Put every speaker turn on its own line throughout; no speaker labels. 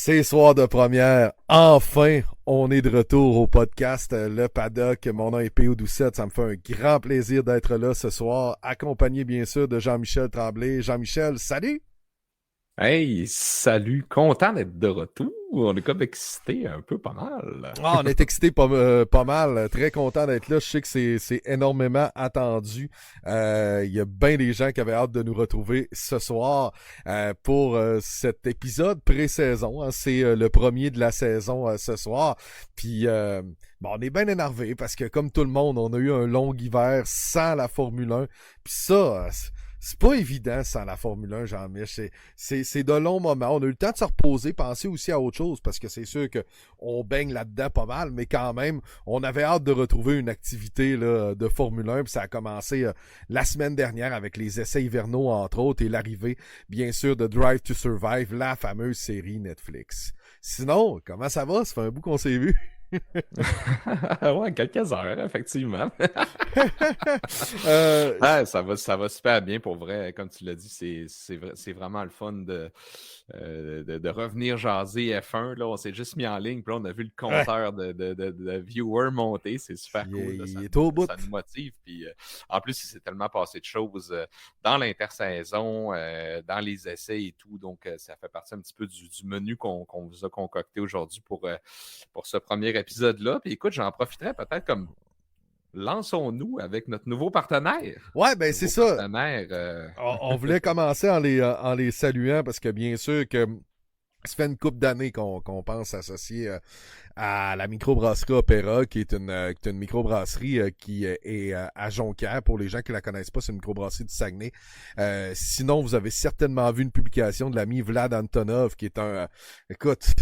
C'est soir de première. Enfin, on est de retour au podcast Le Paddock. Mon nom est P.O. Doucette. Ça me fait un grand plaisir d'être là ce soir, accompagné bien sûr de Jean-Michel Tremblay. Jean-Michel, salut!
Hey, salut, content d'être de retour. On est comme excité un peu pas mal.
On est excité pas mal, très content d'être là. Je sais que c'est énormément attendu. Il y a bien des gens qui avaient hâte de nous retrouver ce soir pour cet épisode pré-saison. Hein. C'est le premier de la saison ce soir. Puis on est bien énervé parce que comme tout le monde, on a eu un long hiver sans la Formule 1. Puis ça, c'est pas évident sans la Formule 1, Jean-Mich. C'est de longs moments. On a eu le temps de se reposer, penser aussi à autre chose, parce que c'est sûr qu'on baigne là-dedans pas mal, mais quand même, on avait hâte de retrouver une activité là, de Formule 1, puis ça a commencé la semaine dernière avec les essais hivernaux, entre autres, et l'arrivée, bien sûr, de Drive to Survive, la fameuse série Netflix. Sinon, comment ça va? Ça fait un bout qu'on s'est vu.
Ouais, quelques heures, effectivement. Ça va super bien pour vrai. Comme tu l'as dit, c'est vraiment le fun de revenir jaser F1. Là, on s'est juste mis en ligne, puis là, on a vu le compteur de viewers monter. C'est super cool. Là, ça nous motive. Puis, en plus, il s'est tellement passé de choses dans l'intersaison, dans les essais et tout. Donc, ça fait partie un petit peu du menu qu'on vous a concocté aujourd'hui pour ce premier épisode-là. Puis écoute, j'en profiterai peut-être comme lançons-nous avec notre nouveau partenaire.
Ouais, ben c'est ça.
Partenaire,
On voulait commencer en les saluant parce que bien sûr que ça fait une couple d'années qu'on pense associer à la microbrasserie Opéra, qui est une microbrasserie qui est à Jonquière. Pour les gens qui la connaissent pas, c'est une microbrasserie du Saguenay. Sinon, vous avez certainement vu une publication de l'ami Vlad Antonov, qui est écoute,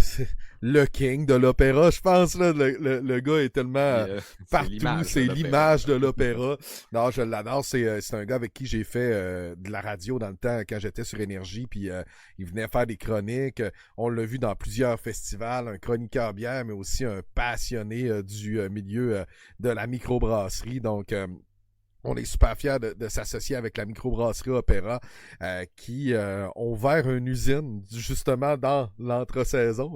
le king de l'opéra, je pense. Là, le gars est tellement partout, c'est l'image de l'opéra. Non, je l'adore. C'est un gars avec qui j'ai fait de la radio dans le temps, quand j'étais sur Énergie, puis il venait faire des chroniques. On l'a vu dans plusieurs festivals, un chroniqueur bière, mais aussi un passionné du milieu de la microbrasserie. Donc, on est super fiers de s'associer avec la microbrasserie Opéra qui ont ouvert une usine justement dans l'entre-saison.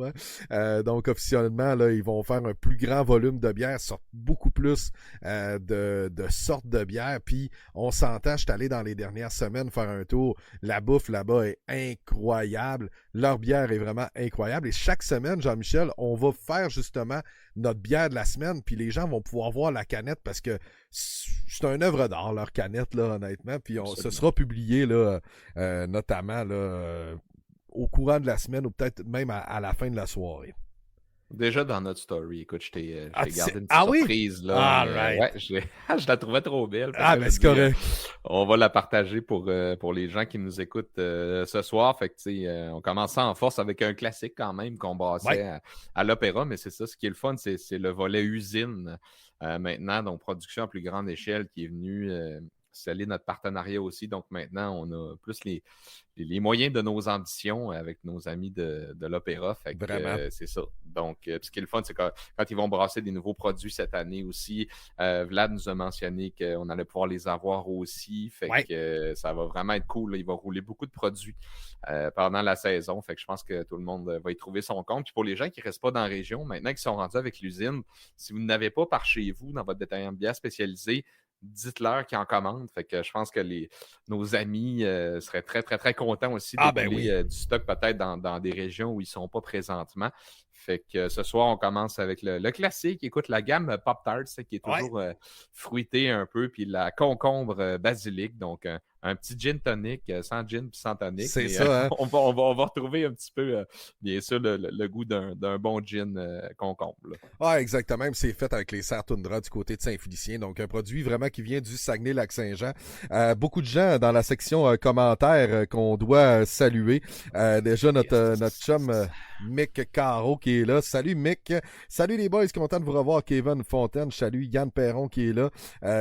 Hein. Donc officiellement, là, ils vont faire un plus grand volume de bière, sortent beaucoup plus de sortes de bière. Puis on s'entend, je suis allé dans les dernières semaines faire un tour. La bouffe là-bas est incroyable. Leur bière est vraiment incroyable. Et chaque semaine, Jean-Michel, on va faire justement notre bière de la semaine. Puis les gens vont pouvoir voir la canette parce que c'est une œuvre d'art, leur canette, là, honnêtement. Puis ce sera publié là, notamment là, au courant de la semaine ou peut-être même à la fin de la soirée.
Déjà dans notre story, écoute, je t'ai gardé une petite surprise.
Oui?
Là,
right.
Ouais, je la trouvais trop belle.
Ben c'est correct.
On va la partager pour les gens qui nous écoutent ce soir. Fait que, on commence en force avec un classique quand même qu'on brassait à l'opéra, mais c'est ça, ce qui est le fun, c'est le volet usine maintenant, donc production à plus grande échelle qui est venu sceller notre partenariat aussi. Donc maintenant, on a plus les moyens de nos ambitions avec nos amis de l'opéra. Fait que c'est ça. Donc, ce qui est le fun, c'est quand ils vont brasser des nouveaux produits cette année aussi. Vlad nous a mentionné qu'on allait pouvoir les avoir aussi. Fait que ça va vraiment être cool. Là. Il va rouler beaucoup de produits pendant la saison. Fait que je pense que tout le monde va y trouver son compte. Puis pour les gens qui ne restent pas dans la région, maintenant qu'ils sont rendus avec l'usine, si vous n'avez pas par chez vous, dans votre détaillant de bière spécialisé, dites-leur qu'ils en commandent. Fait que je pense que nos amis seraient très, très, très contents aussi de rouler du stock peut-être dans des régions où ils ne sont pas présentement. Fait que ce soir, on commence avec le classique. Écoute, la gamme Pop-Tarts, qui est toujours fruitée un peu, puis la concombre basilic. Donc, un petit gin tonic, sans gin puis sans tonic.
C'est ça, hein?
On va retrouver un petit peu, bien sûr, le goût d'un bon gin concombre.
Ah, exactement. C'est fait avec les Serres Toundra du côté de Saint-Félicien. Donc, un produit vraiment qui vient du Saguenay-Lac-Saint-Jean. Beaucoup de gens dans la section commentaires qu'on doit saluer. Déjà, notre chum Mick Caro qui est là. Salut Mick. Salut les boys, content de vous revoir. Kevin Fontaine. Salut Yann Perron qui est là.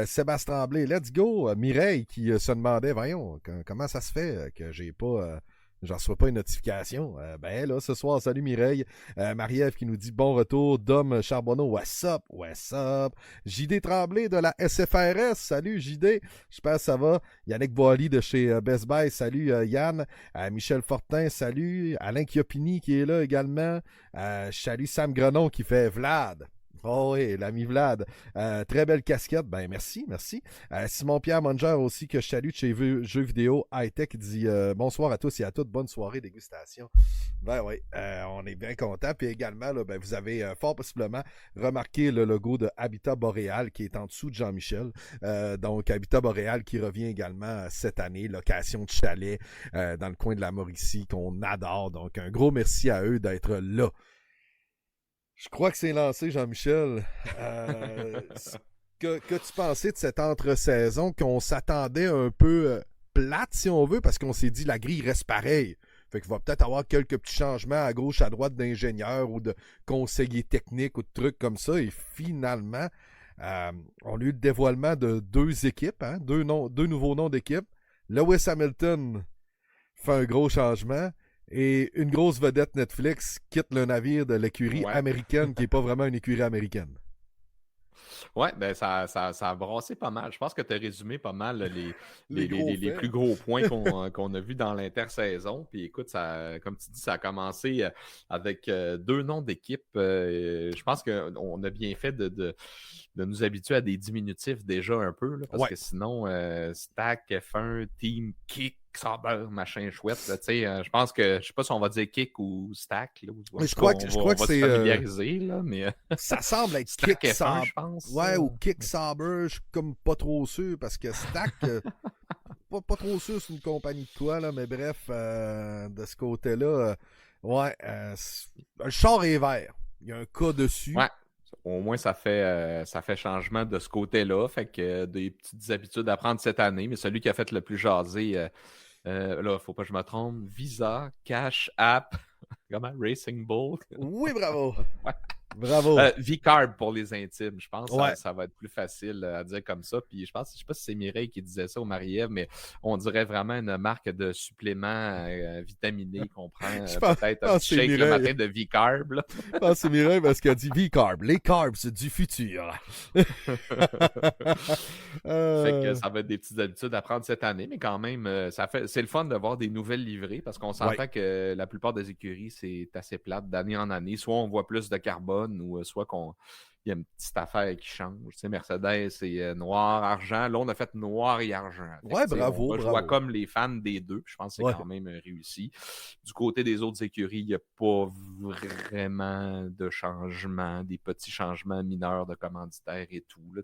Sébastien Tremblay. Let's go. Mireille qui se demandait, voyons, comment ça se fait que j'ai pas j'en reçois pas une notification. Ben là, ce soir, salut Mireille. Marie-Ève qui nous dit bon retour. Dom Charbonneau, what's up? What's up? JD Tremblay de la SFRS, salut JD. J'espère que ça va. Yannick Boily de chez Best Buy, salut Yann. Michel Fortin, salut. Alain Chiopini qui est là également. Salut Sam Grenon qui fait Vlad. Oh oui, l'ami Vlad. Très belle casquette. Ben merci. Simon-Pierre Monger aussi, que je salue de chez Jeux Vidéo High-Tech, dit bonsoir à tous et à toutes. Bonne soirée dégustation. Ben oui, on est bien content. Puis également, là, ben, vous avez fort possiblement remarqué le logo de Habitat Boréal qui est en dessous de Jean-Michel. Donc, Habitat Boréal qui revient également cette année. Location de chalet dans le coin de la Mauricie qu'on adore. Donc, un gros merci à eux d'être là. Je crois que c'est lancé, Jean-Michel. Que tu pensais de cette entre-saison qu'on s'attendait un peu plate, si on veut, parce qu'on s'est dit la grille reste pareille. Fait qu'il va peut-être avoir quelques petits changements à gauche, à droite d'ingénieurs ou de conseillers techniques ou de trucs comme ça. Et finalement, on a eu le dévoilement de 2 équipes, hein, 2 nouveaux noms d'équipes. Lewis Hamilton fait un gros changement. Et une grosse vedette Netflix quitte le navire de l'écurie américaine qui n'est pas vraiment une écurie américaine.
Ouais, ben ça a brassé pas mal. Je pense que tu as résumé pas mal les plus gros points qu'on a vus dans l'intersaison. Puis écoute, comme tu dis, ça a commencé avec 2 noms d'équipe. Je pense qu'on a bien fait de nous habituer à des diminutifs déjà un peu, là, parce que sinon, Stack, F1, Team Kick, Sauber, machin chouette. Je pense que, je sais pas si on va dire Kick ou Stack. Là,
je crois que c'est...
se familiariser, là, mais...
Ça semble être
Stack
Kick
F1, je pense.
Ouais, ou Kick Sauber, je suis comme pas trop sûr, parce que Stack... pas trop sûr c'est une compagnie de quoi, là, mais bref, de ce côté-là, le char est vert. Il y a un cas dessus.
Ouais. Au moins, ça fait changement de ce côté-là. Fait que des petites habitudes à prendre cette année. Mais celui qui a fait le plus jaser, là, il ne faut pas que je me trompe, Visa, Cash App, comment? Racing Bull.
Oui, bravo. Bravo.
V-Carb pour les intimes. Je pense que ça va être plus facile à dire comme ça. Puis je sais pas si c'est Mireille qui disait ça ou Marie-Ève, mais on dirait vraiment une marque de suppléments vitaminés qu'on prend peut-être un petit shake le matin de V-Carb.
Je pense que c'est Mireille parce qu'elle dit V-Carb. Les carbs du futur.
Fait que ça va être des petites habitudes à prendre cette année, mais quand même, c'est le fun de voir des nouvelles livrées parce qu'on s'entend que la plupart des écuries, c'est assez plate d'année en année. Soit on voit plus de carbone, ou soit il y a une petite affaire qui change. Tu sais, Mercedes, c'est noir, argent. Là, on a fait noir et argent.
Ouais, bravo.
Je vois comme les fans des deux. Je pense que c'est quand même réussi. Du côté des autres écuries, il n'y a pas vraiment de changement, des petits changements mineurs de commanditaires et tout. Là,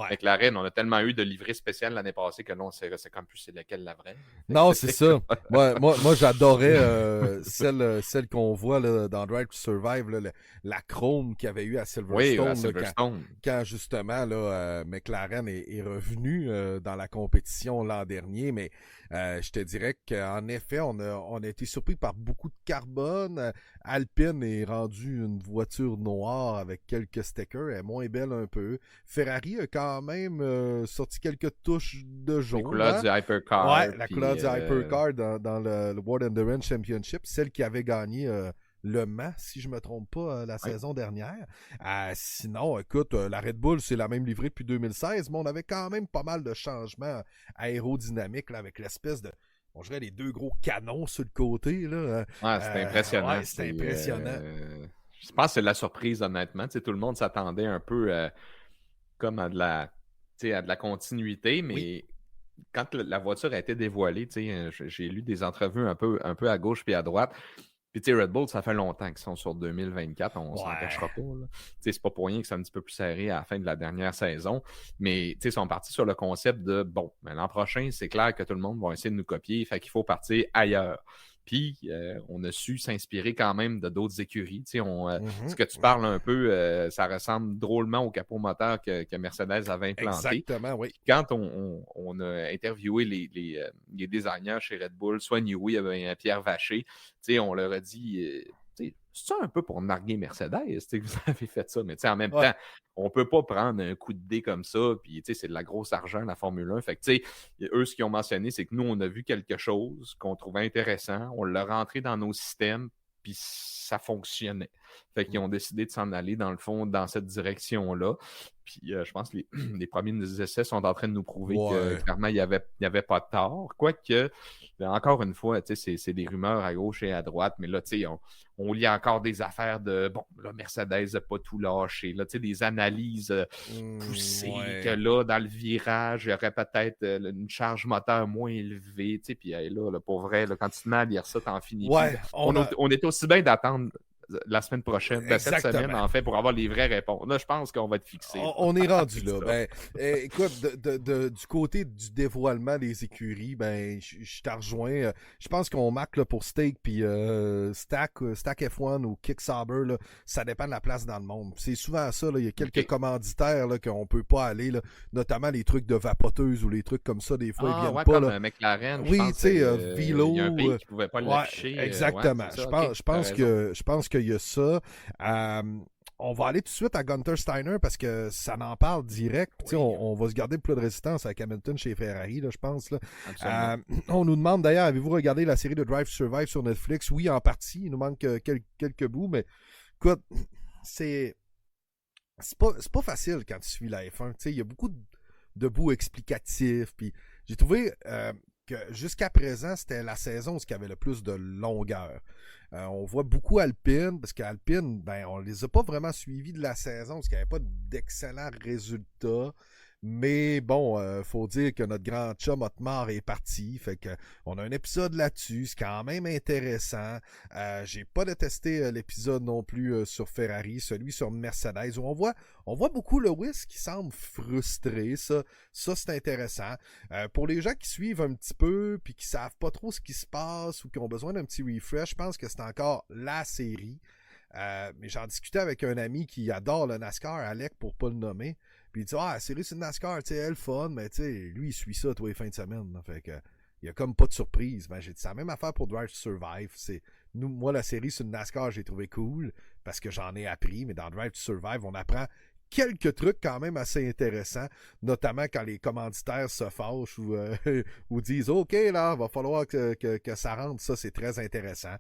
avec McLaren, on a tellement eu de livrées spéciales l'année passée que là, on sait comme plus c'est laquelle la vraie.
Non, c'est ça. Moi j'adorais celle qu'on voit là, dans Drive to Survive, là, la chrome qu'il y avait eu à Silverstone. Quand justement là, McLaren est revenu dans la compétition l'an dernier, mais je te dirais qu'en effet, on a été surpris par beaucoup de carbone. Alpine est rendu une voiture noire avec quelques stickers, elle est moins belle un peu. Ferrari a quand même sorti quelques touches de jaune.
La couleur du Hypercar.
Ouais, la couleur du Hypercar dans le World Endurance Championship, celle qui avait gagné Le Mans, si je ne me trompe pas, la saison dernière. Sinon, écoute, la Red Bull, c'est la même livrée depuis 2016, mais on avait quand même pas mal de changements aérodynamiques là, avec l'espèce de... On dirait les 2 gros canons sur le côté. Là.
C'était impressionnant.
Ouais, c'était impressionnant.
Je pense que c'est de la surprise, honnêtement. Tout le monde s'attendait un peu comme à de la continuité, mais quand la voiture a été dévoilée, j'ai lu des entrevues un peu à gauche puis à droite. Puis, Red Bull, ça fait longtemps qu'ils sont sur 2024, on s'en cachera pas. C'est pas pour rien que c'est un petit peu plus serré à la fin de la dernière saison. Mais, ils sont partis sur le concept de, l'an prochain, c'est clair que tout le monde va essayer de nous copier, fait qu'il faut partir ailleurs. Puis, on a su s'inspirer quand même de d'autres écuries. Ce que tu parles un peu, ça ressemble drôlement au capot moteur que Mercedes avait implanté.
Exactement, oui.
Quand on a interviewé les designers chez Red Bull, soit Newey, Pierre Vacher, on leur a dit... c'est un peu pour narguer Mercedes que vous avez fait ça, mais en même
Ouais.
temps, on ne peut pas prendre un coup de dé comme ça, puis c'est de la grosse argent, la Formule 1. Fait que, eux, ce qu'ils ont mentionné, c'est que nous, on a vu quelque chose qu'on trouvait intéressant, on l'a rentré dans nos systèmes, puis ça fonctionnait. Fait qu'ils ont décidé de s'en aller, dans le fond, dans cette direction-là. Puis je pense que les premiers essais sont en train de nous prouver que clairement, il n'y avait pas de tort. Quoique, encore une fois, c'est des rumeurs à gauche et à droite, mais là, on lit encore des affaires de là, Mercedes n'a pas tout lâché. Là, des analyses poussées que là, dans le virage, il y aurait peut-être une charge moteur moins élevée. Puis là, pour vrai, là, quand tu te mets à lire ça, t'en finis plus. On est aussi bien d'attendre la semaine prochaine, cette semaine, en fait, pour avoir les vraies réponses. Là, je pense qu'on va être fixé.
On est rendu là. Écoute, du côté du dévoilement des écuries, je t'en rejoins. Je pense qu'on marque là, pour Stake puis Stack F1 ou Kicksauber, là, ça dépend de la place dans le monde. C'est souvent ça. Là, il y a quelques commanditaires là, qu'on peut pas aller, là, notamment les trucs de vapoteuses ou les trucs comme ça. Des fois, ils viennent pas.
Comme
là.
McLaren.
Oui, tu sais, Velo.
Il y a un pays qui pouvait pas l'afficher.
Exactement. Je pense qu'il y a ça. On va aller tout de suite à Gunther Steiner parce que ça en parle direct. Oui. On va se garder le plat de résistance avec Hamilton chez Ferrari, là, je pense. Là. On nous demande d'ailleurs, avez-vous regardé la série de Drive to Survive sur Netflix? Oui, en partie. Il nous manque quelques bouts, mais écoute, c'est pas facile quand tu suis la F1. Il y a beaucoup de bouts explicatifs. Puis j'ai trouvé que jusqu'à présent, c'était la saison où il y avait le plus de longueur. On voit beaucoup Alpine, parce qu'Alpine, on les a pas vraiment suivis de la saison, parce qu'il n'y avait pas d'excellents résultats. Mais bon, faut dire que notre grand chum Otmar est parti. Fait que on a un épisode là-dessus. C'est quand même intéressant. J'ai pas détesté l'épisode non plus sur Ferrari, celui sur Mercedes, où on voit beaucoup Lewis qui semble frustré. Ça c'est intéressant. Pour les gens qui suivent un petit peu puis qui savent pas trop ce qui se passe ou qui ont besoin d'un petit refresh, je pense que c'est encore la série. Mais j'en discutais avec un ami qui adore le NASCAR, Alec, pour pas le nommer. Puis il dit, la série sur le NASCAR, tu sais, elle fun, mais tu sais, lui, il suit ça tous les fins de semaine. Là, fait que, il y a comme pas de surprise. J'ai dit, c'est la même affaire pour Drive to Survive. Moi, la série sur le NASCAR, j'ai trouvé cool parce que j'en ai appris, mais dans Drive to Survive, on apprend quelques trucs quand même assez intéressants, notamment quand les commanditaires se fâchent ou disent « OK, là, va falloir que ça rentre. » Ça, c'est très intéressant.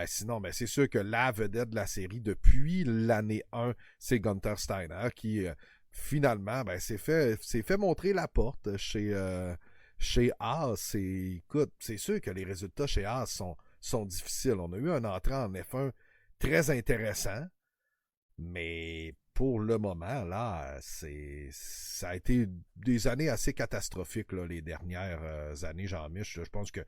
Sinon, c'est sûr que la vedette de la série depuis l'année 1, c'est Gunther Steiner qui... finalement, s'est fait montrer la porte chez Haas. Écoute, c'est sûr que les résultats chez Haas sont difficiles. On a eu un entrant en F1 très intéressant, mais pour le moment, là, ça a été des années assez catastrophiques, là, les dernières années, Jean-Mich. Je pense que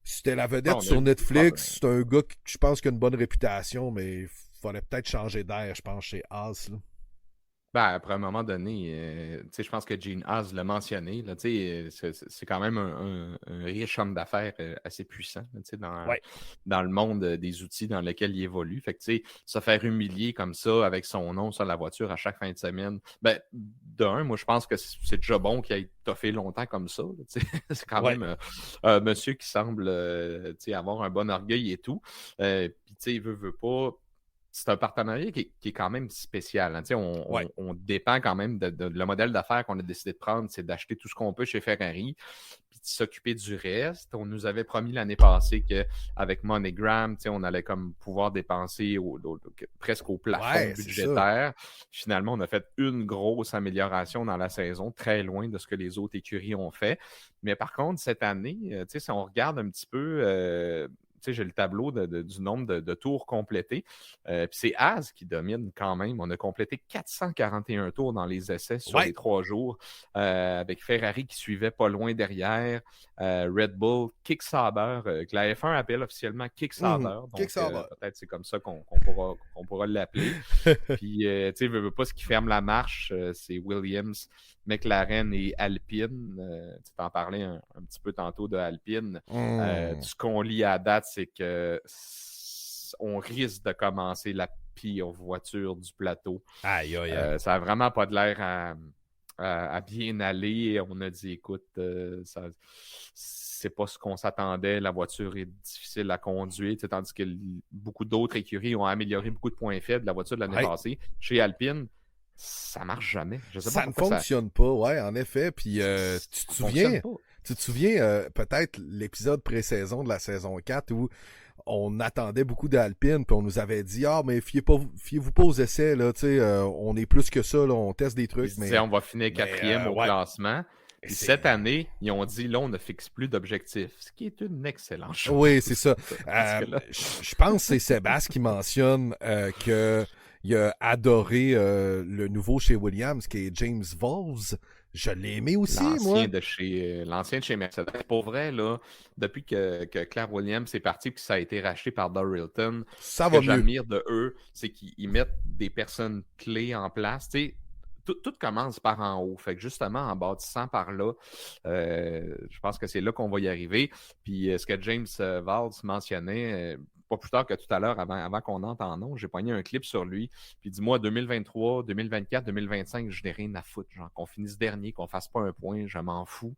c'était la vedette sur Netflix. C'est un gars qui, je pense, qui a une bonne réputation, mais il fallait peut-être changer d'air, je pense, chez Haas, là.
Après un moment donné, je pense que Gene Haas l'a mentionné. Là, c'est quand même un riche homme d'affaires assez puissant dans le monde des outils dans lesquels il évolue. Fait que, se faire humilier comme ça avec son nom sur la voiture à chaque fin de semaine, moi, je pense que c'est déjà bon qu'il ait toffé longtemps comme ça. C'est quand même un monsieur qui semble avoir un bon orgueil et tout. Puis, il veut pas. C'est un partenariat qui est quand même spécial. Hein. On dépend quand même de le modèle d'affaires qu'on a décidé de prendre, c'est d'acheter tout ce qu'on peut chez Ferrari, puis de s'occuper du reste. On nous avait promis l'année passée qu'avec MoneyGram, on allait comme pouvoir dépenser presque au plafond budgétaire. Finalement, on a fait une grosse amélioration dans la saison, très loin de ce que les autres écuries ont fait. Mais par contre, cette année, si on regarde un petit peu... j'ai le tableau du nombre de tours complétés. Puis c'est Haas qui domine quand même. On a complété 441 tours dans les essais sur les 3 jours, avec Ferrari qui suivait pas loin derrière, Red Bull, Kicksauber, que la F1 appelle officiellement Kicksauber. Donc, peut-être c'est comme ça qu'on pourra l'appeler. Puis, tu veux pas ce qui ferme la marche, c'est Williams, McLaren et Alpine. Tu t'en parlais un petit peu tantôt de Alpine. Ce qu'on lit à date, c'est que on risque de commencer la pire voiture du plateau.
Aïe, aïe, aïe.
Ça n'a vraiment pas de l'air à bien aller. On a dit, écoute, c'est pas ce qu'on s'attendait. La voiture est difficile à conduire, tandis que beaucoup d'autres écuries ont amélioré beaucoup de points faibles de la voiture de l'année passée. Chez Alpine, ça marche jamais. Je sais pas
ça ne fonctionne pas, ouais, en effet. Puis tu te souviens peut-être l'épisode pré-saison de la saison 4 où on attendait beaucoup d'Alpine, puis on nous avait dit mais fiez-vous pas aux essais, là, on est plus que ça, là, on teste des trucs. Mais
on va finir 4e au classement. Puis cette année, ils ont dit, là, on ne fixe plus d'objectifs, ce qui est une excellente chose.
Oui, c'est ça. Je pense que c'est Sébastien qui mentionne qu'il a adoré le nouveau chez Williams, qui est James Vols. Je l'ai aimé aussi, moi.
L'ancien de chez Mercedes. Pour vrai, là, depuis que Claire Williams est parti et que ça a été racheté par Dorilton, ce que j'admire de eux, c'est qu'ils mettent des personnes clés en place. Tu sais, tout commence par en haut. Fait que justement, en bâtissant par là, je pense que c'est là qu'on va y arriver. Puis ce que James Valls mentionnait, pas plus tard que tout à l'heure, avant qu'on entre en nom, j'ai pogné un clip sur lui. Puis dis-moi, 2023, 2024, 2025, je n'ai rien à foutre. Genre, qu'on finisse dernier, qu'on fasse pas un point, je m'en fous.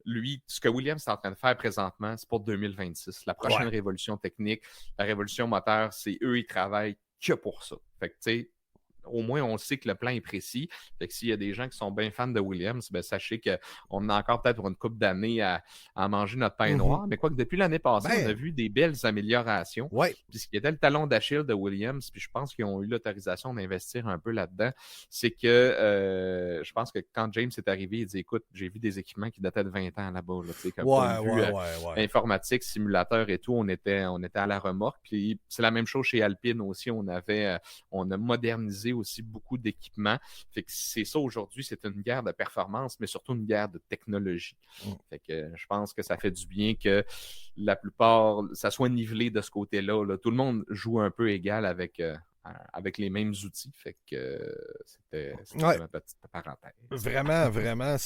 Lui, ce que Williams est en train de faire présentement, c'est pour 2026. La prochaine révolution technique, la révolution moteur, c'est eux, ils travaillent que pour ça. Fait que, tu sais, au moins, on sait que le plan est précis. Fait que s'il y a des gens qui sont bien fans de Williams, ben sachez qu'on a encore peut-être pour une couple d'années à manger notre pain noir. Mais quoi que depuis l'année passée, on a vu des belles améliorations. Puis ce qui était le talon d'Achille de Williams, puis je pense qu'ils ont eu l'autorisation d'investir un peu là-dedans, c'est que je pense que quand James est arrivé, il dit, écoute, j'ai vu des équipements qui dataient de 20 ans là-bas. Là, informatique, simulateur et tout, on était à la remorque. Puis c'est la même chose chez Alpine aussi. On a modernisé aussi beaucoup d'équipements. Fait que c'est ça aujourd'hui, c'est une guerre de performance, mais surtout une guerre de technologie. Fait que je pense que ça fait du bien que la plupart, ça soit nivelé de ce côté-là. Là. Tout le monde joue un peu égal avec les mêmes outils. Fait que c'était ma petite parenthèse.
Vraiment,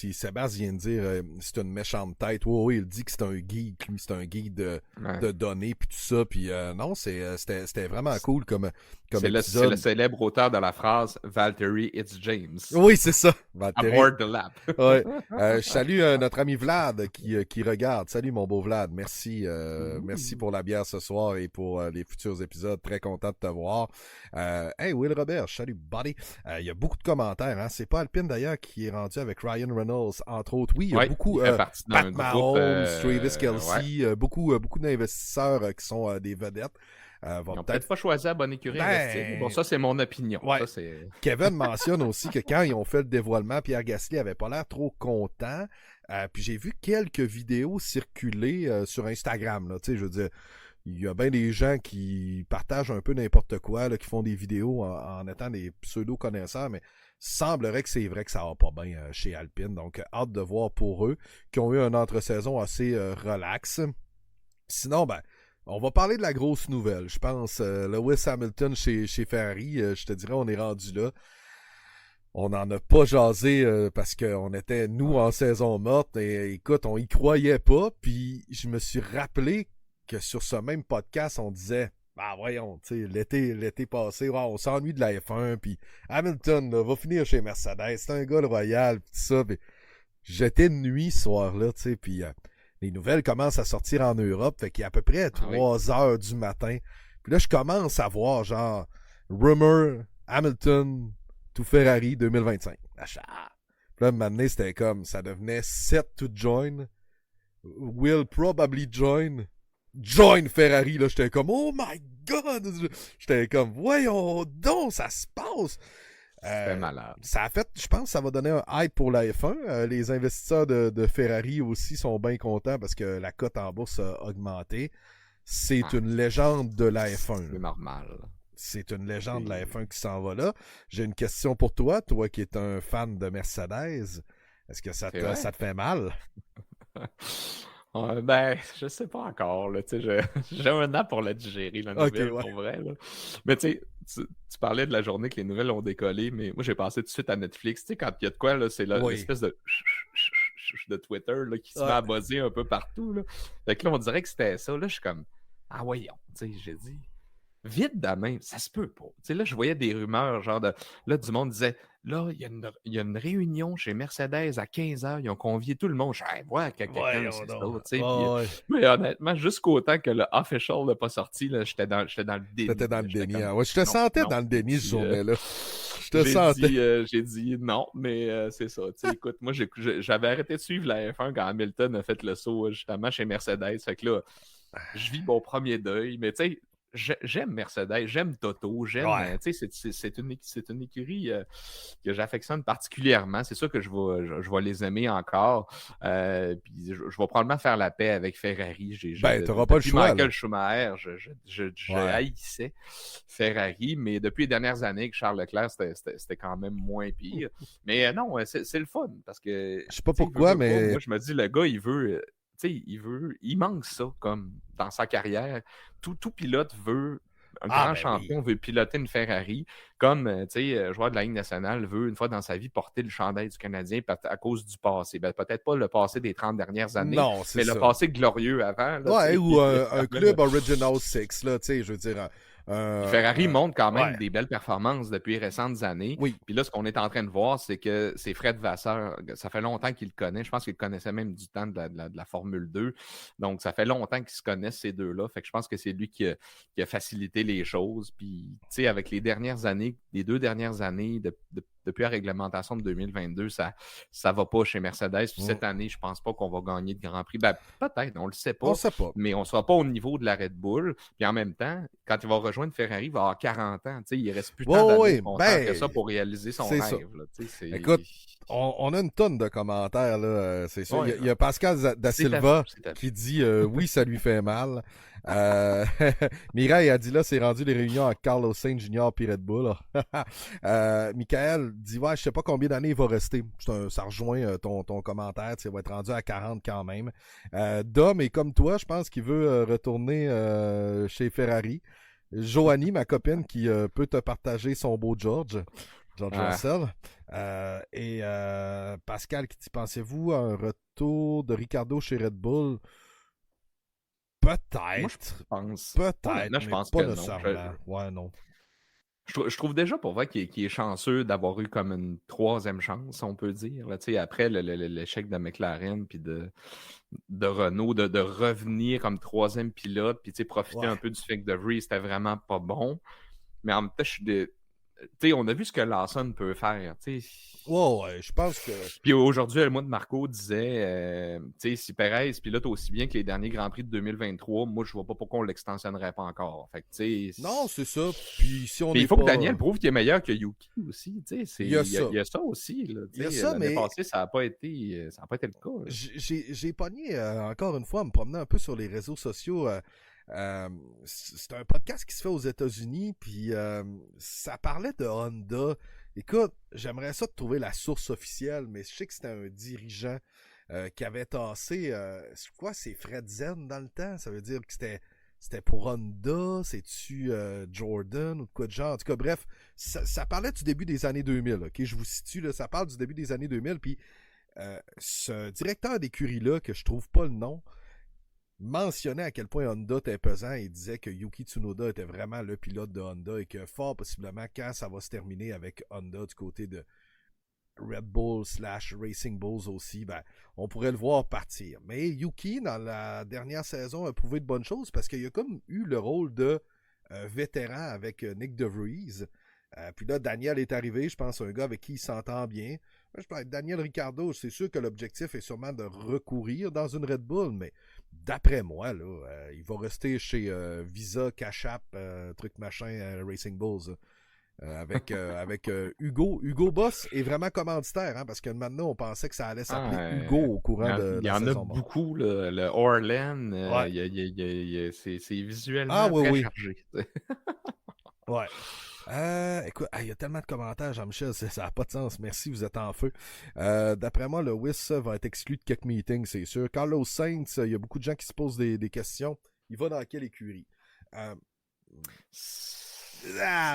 Sébastien vient de dire c'est une méchante tête. Oui, il dit que c'est un geek, lui, c'est un geek de données puis tout ça. Puis non, c'était vraiment cool comme épisode.
C'est le célèbre auteur de la phrase Valtteri, it's James.
Oui, c'est ça. Valtteri.
Aboard the lap.
Je salue notre ami Vlad qui regarde. Salut mon beau Vlad. Merci. Merci pour la bière ce soir et pour les futurs épisodes. Très content de te voir. Hey, Will Robert, salut buddy. Il y a beaucoup de commentaires. Hein? C'est pas Alpine d'ailleurs qui est rendu avec Ryan Reynolds, entre autres. Oui, il y a beaucoup. Pat Mahomes, Travis Kelce, beaucoup d'investisseurs qui sont des vedettes.
Ils n'ont peut-être pas choisi la bonne écurie à investir. Bon, ça, c'est mon opinion.
Ouais.
Ça,
Kevin mentionne aussi que quand ils ont fait le dévoilement, Pierre Gasly avait pas l'air trop content. Puis j'ai vu quelques vidéos circuler sur Instagram. Là. Je veux dire, il y a bien des gens qui partagent un peu n'importe quoi, là, qui font des vidéos en étant des pseudo-connaisseurs, mais semblerait que c'est vrai que ça va pas bien chez Alpine. Donc, hâte de voir pour eux, qui ont eu une entre-saison assez relax. Sinon, on va parler de la grosse nouvelle. Je pense, Lewis Hamilton chez Ferrari, je te dirais, on est rendu là. On n'en a pas jasé parce qu'on était, nous, en saison morte. Et écoute, on y croyait pas. Puis, je me suis rappelé que sur ce même podcast, on disait, voyons, tu sais, l'été passé, on s'ennuie de la F1. Puis, Hamilton là, va finir chez Mercedes. C'est un gars royal. Puis tout ça. Puis, j'étais de nuit ce soir-là, tu sais. Puis, les nouvelles commencent à sortir en Europe, fait qu'il y a à peu près 3 heures du matin. Puis là, je commence à voir, genre, Rumor, Hamilton, to Ferrari 2025. Puis là, maintenant, c'était comme, ça devenait set to join, will probably join Ferrari. Là, j'étais comme, oh my God! J'étais comme, voyons donc, ça se passe!
C'était malade.
Ça a fait, je pense que ça va donner un hype pour la F1. Les investisseurs de Ferrari aussi sont bien contents parce que la cote en bourse a augmenté. C'est une légende de la F1.
C'est normal.
C'est une légende de la F1 qui s'en va là. J'ai une question pour toi qui es un fan de Mercedes. Est-ce que ça te fait mal?
Je sais pas encore. Là, j'ai un an pour la digérer, la nouvelle, pour vrai. Là. Mais tu parlais de la journée que les nouvelles ont décollé, mais moi, j'ai passé tout de suite à Netflix. Quand il y a de quoi, là, c'est l'espèce de Twitter là, qui se met à buzzer un peu partout. Là. Fait que là, on dirait que c'était ça. Là, je suis comme, voyons. J'ai dit, vite de même, ça se peut pas. Tu sais, là, je voyais des rumeurs, genre de. Là, du monde disait, là, il y a une réunion chez Mercedes à 15h, ils ont convié tout le monde. Je dis, ouais, quelqu'un,
Voyons
c'est ça,
donc.
tu sais. Puis,
Ouais.
mais honnêtement, jusqu'au temps que le official n'a pas sorti, là, j'étais dans le
T'étais
déni.
dans
Là.
le
J'étais
déni.
comme,
Hein. Ouais, je te
non,
sentais
non.
dans le déni ce
Puis,
journée-là. Je te sentais.
j'ai dit non, mais c'est ça. Tu sais, écoute, moi, j'avais arrêté de suivre la F1 quand Hamilton a fait le saut justement chez Mercedes. Fait que là, je vis mon premier deuil, mais tu sais, j'aime Mercedes, j'aime Toto, j'aime.
Ouais.
Tu sais, c'est une écurie que j'affectionne particulièrement. C'est sûr que je vais les aimer encore. Puis je vais probablement faire la paix avec Ferrari.
Ben, t'auras pas le
Depuis
choix.
Michael
Là.
Schumacher, je
Ouais.
haïssais Ferrari, mais depuis les dernières années que Charles Leclerc, c'était quand même moins pire. Mais non, c'est le fun parce que.
Je sais pas
tu sais,
pourquoi,
pas,
mais.
moi, je me dis, le gars, il veut. Tu sais, il manque ça comme dans sa carrière. Tout pilote veut, un grand
Ben
champion
oui.
veut piloter une Ferrari, comme tu sais, joueur de la Ligue nationale veut une fois dans sa vie porter le chandail du Canadien à cause du passé. Ben, peut-être pas le passé des 30 dernières années,
Non, c'est
mais le
ça.
passé glorieux avant. Là,
Ouais, ou un
quand
club
même,
Original Six, là, tu sais, je veux dire.
Ferrari montre quand même
Ouais.
des belles performances depuis récentes années.
Oui.
Puis là, ce qu'on est en train de voir, c'est que c'est Fred Vasseur. Ça fait longtemps qu'il le connaît. Je pense qu'il le connaissait même du temps de la Formule 2. Donc, ça fait longtemps qu'ils se connaissent, ces deux-là. Fait que je pense que c'est lui qui a facilité les choses. Puis, tu sais, avec les dernières années, les 2 dernières années, depuis la réglementation de 2022, ça va pas chez Mercedes. Puis cette année, je pense pas qu'on va gagner de Grand Prix. Ben, peut-être, on le sait
On
pas.
sait pas.
Mais on sera pas au niveau de la Red Bull. Puis en même temps, quand il va rejoindre Ferrari, il va avoir 40 ans. Il ne reste plus tant d'années que ça pour réaliser son rêve. Là,
écoute, on a une tonne de commentaires, là, c'est sûr.
Ouais,
il y a Pascal Da Silva qui dit oui, ça lui fait mal. Mireille a dit là, c'est rendu les réunions avec Carlos Sainz Jr. puis Red Bull. Michael dit ouais, je sais pas combien d'années il va rester. Ça rejoint ton commentaire, il va être rendu à 40 quand même. Dom est comme toi, je pense qu'il veut retourner chez Ferrari. Joanie, ma copine, qui peut te partager son beau George Russell. Et Pascal qui dit pensez-vous à un retour de Ricardo chez Red Bull? Peut-être.
Moi, je pense.
Peut-être.
Là, je pense
pas
que
nécessairement.
non.
Ouais, non.
Je trouve déjà pour vrai qu'il est chanceux d'avoir eu comme une 3e chance, on peut dire. Là, après l'échec de McLaren puis de Renault, de revenir comme 3e pilote, puis profiter un peu du fait que De Vries c'était vraiment pas bon. Mais en même temps, on a vu ce que Lawson peut faire.
Ouais, je pense que.
Puis aujourd'hui, le mois de Marco disait si Perez pilote aussi bien que les derniers Grands Prix de 2023, moi je vois pas pourquoi on l'extensionnerait pas encore. Fait que,
non, c'est ça. Puis si on
il faut que Daniel prouve qu'il est meilleur que Yuki aussi. Il y a ça aussi. Là,
il y a ça,
l'année passée, ça n'a pas été le cas.
J'ai pogné encore une fois en me promenant un peu sur les réseaux sociaux. C'est un podcast qui se fait aux États-Unis, puis ça parlait de Honda. Écoute, j'aimerais ça de trouver la source officielle, mais je sais que c'était un dirigeant qui avait tassé, c'est Fred Zen dans le temps? Ça veut dire que c'était pour Honda, c'est-tu Jordan ou de quoi de genre? En tout cas, bref, ça parlait du début des années 2000, ok? Je vous situe, là, ça parle du début des années 2000, puis ce directeur d'écurie-là, que je trouve pas le nom, mentionnait à quel point Honda était pesant et disait que Yuki Tsunoda était vraiment le pilote de Honda et que fort possiblement quand ça va se terminer avec Honda du côté de Red Bull / Racing Bulls aussi, ben, on pourrait le voir partir. Mais Yuki, dans la dernière saison, a prouvé de bonnes choses parce qu'il a comme eu le rôle de vétéran avec Nick De Vries. Puis là, Daniel est arrivé, je pense, un gars avec qui il s'entend bien. Je pense, Daniel Ricciardo, c'est sûr que l'objectif est sûrement de recourir dans une Red Bull, mais d'après moi, là, il va rester chez Visa, Cash App, truc machin, Racing Bulls. Avec Hugo Boss est vraiment commanditaire, hein, parce que maintenant on pensait que ça allait s'appeler Hugo au courant de la saison.
Il y en a beaucoup, le Orlen, c'est visuellement très chargé.
Ouais. Écoute, il y a tellement de commentaires, Jean-Michel, ça n'a pas de sens. Merci, vous êtes en feu. D'après moi, le WIS va être exclu de quelques meetings, c'est sûr. Carlos Sainz, il y a beaucoup de gens qui se posent des questions. Il va dans quelle écurie?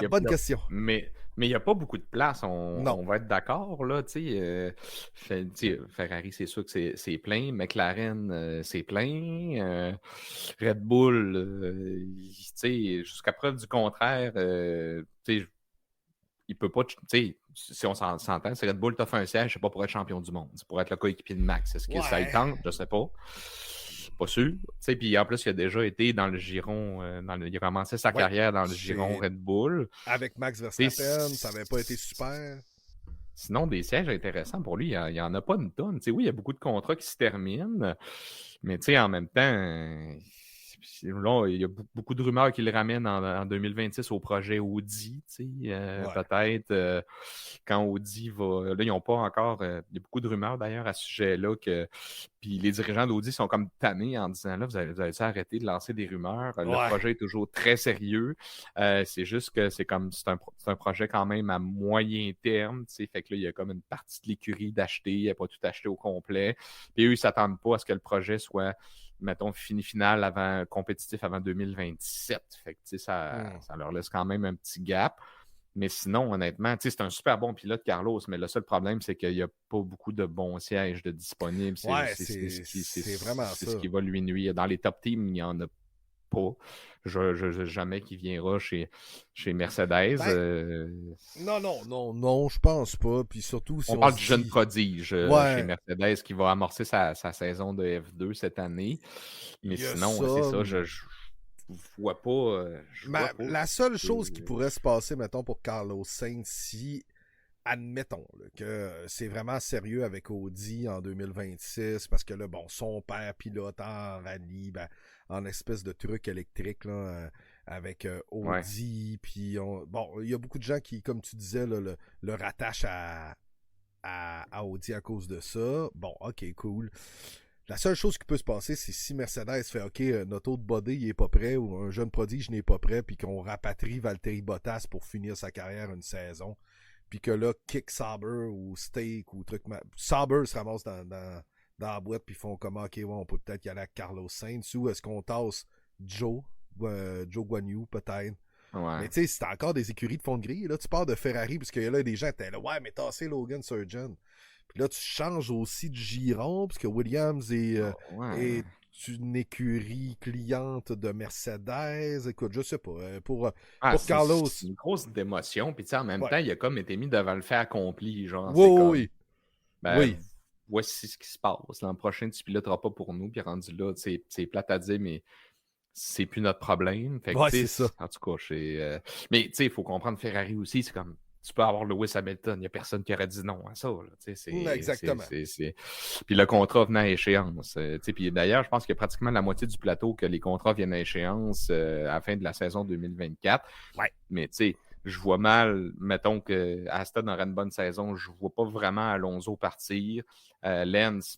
Bonne question.
Mais Mais il n'y a pas beaucoup de place,
Non.
on va être d'accord, là, Ferrari, c'est sûr que c'est plein, McLaren, c'est plein, Red Bull, jusqu'à preuve du contraire, il peut pas, si on s'entend, si Red Bull t'offre un siège, c'est pas pour être champion du monde, c'est pour être le coéquipier de Max. Est-ce que ça y
Ouais.
tente? Je sais pas. Pas sûr. Puis en plus, il a déjà été dans le giron, il a commencé sa
Ouais.
carrière dans le giron Red Bull.
Avec Max
T'sais,
Verstappen, ça n'avait pas été super.
Sinon, des sièges intéressants pour lui, il n'y en a pas une tonne. Oui, il y a beaucoup de contrats qui se terminent, mais en même temps, là, il y a beaucoup de rumeurs qui le ramènent en 2026 au projet Audi. Peut-être quand Audi va. Là, ils n'ont pas encore. Il y a beaucoup de rumeurs d'ailleurs à ce sujet-là. Puis les dirigeants d'Audi sont comme tannés en disant là, vous allez arrêter de lancer des rumeurs. Le projet est toujours très sérieux. C'est juste que c'est un projet quand même à moyen terme. Fait que là, il y a comme une partie de l'écurie d'acheter. Il n'y a pas tout acheté au complet. Puis eux, ils ne s'attendent pas à ce que le projet soit, mettons, final compétitif avant 2027. Fait que ça leur laisse quand même un petit gap. Mais sinon, honnêtement, c'est un super bon pilote, Carlos, mais le seul problème, c'est qu'il n'y a pas beaucoup de bons sièges de disponibles. C'est
vraiment ça.
C'est ce qui va lui nuire. Dans les top teams, il n'y en a pas. Jamais qu'il viendra chez Mercedes.
Non, je pense pas. Puis surtout, si
on parle du jeune prodige chez Mercedes qui va amorcer sa saison de F2 cette année. Mais sinon, c'est ça, je vois pas.
La seule chose qui pourrait se passer, mettons, pour Carlos Sainz, si, admettons, là, que c'est vraiment sérieux avec Audi en 2026, parce que là, bon, son père pilote en rallye, en espèce de truc électrique, là, avec Audi, puis bon, il y a beaucoup de gens qui, comme tu disais, là, le rattachent à Audi à cause de ça. Bon, ok, cool. La seule chose qui peut se passer, c'est si Mercedes fait OK, notre autre body il est pas prêt ou un jeune prodige n'est pas prêt, puis qu'on rapatrie Valtteri Bottas pour finir sa carrière une saison, puis que là, Kick Sauber ou Steak ou truc. Sauber se ramasse dans la boîte, puis font comme OK, on peut peut-être y aller à Carlos Sainz, ou est-ce qu'on tasse Joe Guan Yu, peut-être.
Ouais.
Mais tu sais, c'est encore des écuries de fond de grille. Là, tu pars de Ferrari, parce que là, des gens étaient là, ouais, mais tasser Logan Sargent. Puis là, tu changes aussi de giron, parce que Williams est une écurie cliente de Mercedes. Écoute, je sais pas. Pour Carlos.
C'est une grosse démotion. Puis en même temps, il a comme été mis devant le fait accompli. Genre,
oui.
Voici ce qui se passe. L'an prochain, tu piloteras pas pour nous. Puis rendu là, c'est plate à dire, mais c'est plus notre problème. Fait que,
c'est ça.
En tout cas, mais il faut comprendre Ferrari aussi. C'est comme. Tu peux avoir Lewis Hamilton, il n'y a personne qui aurait dit non à ça. Là,
exactement.
Puis le contrat venait à échéance. Puis d'ailleurs, je pense qu'il y a pratiquement la moitié du plateau que les contrats viennent à échéance à la fin de la saison 2024.
Ouais.
Mais je vois mal, mettons que Aston aurait une bonne saison, je ne vois pas vraiment Alonso partir. Lance,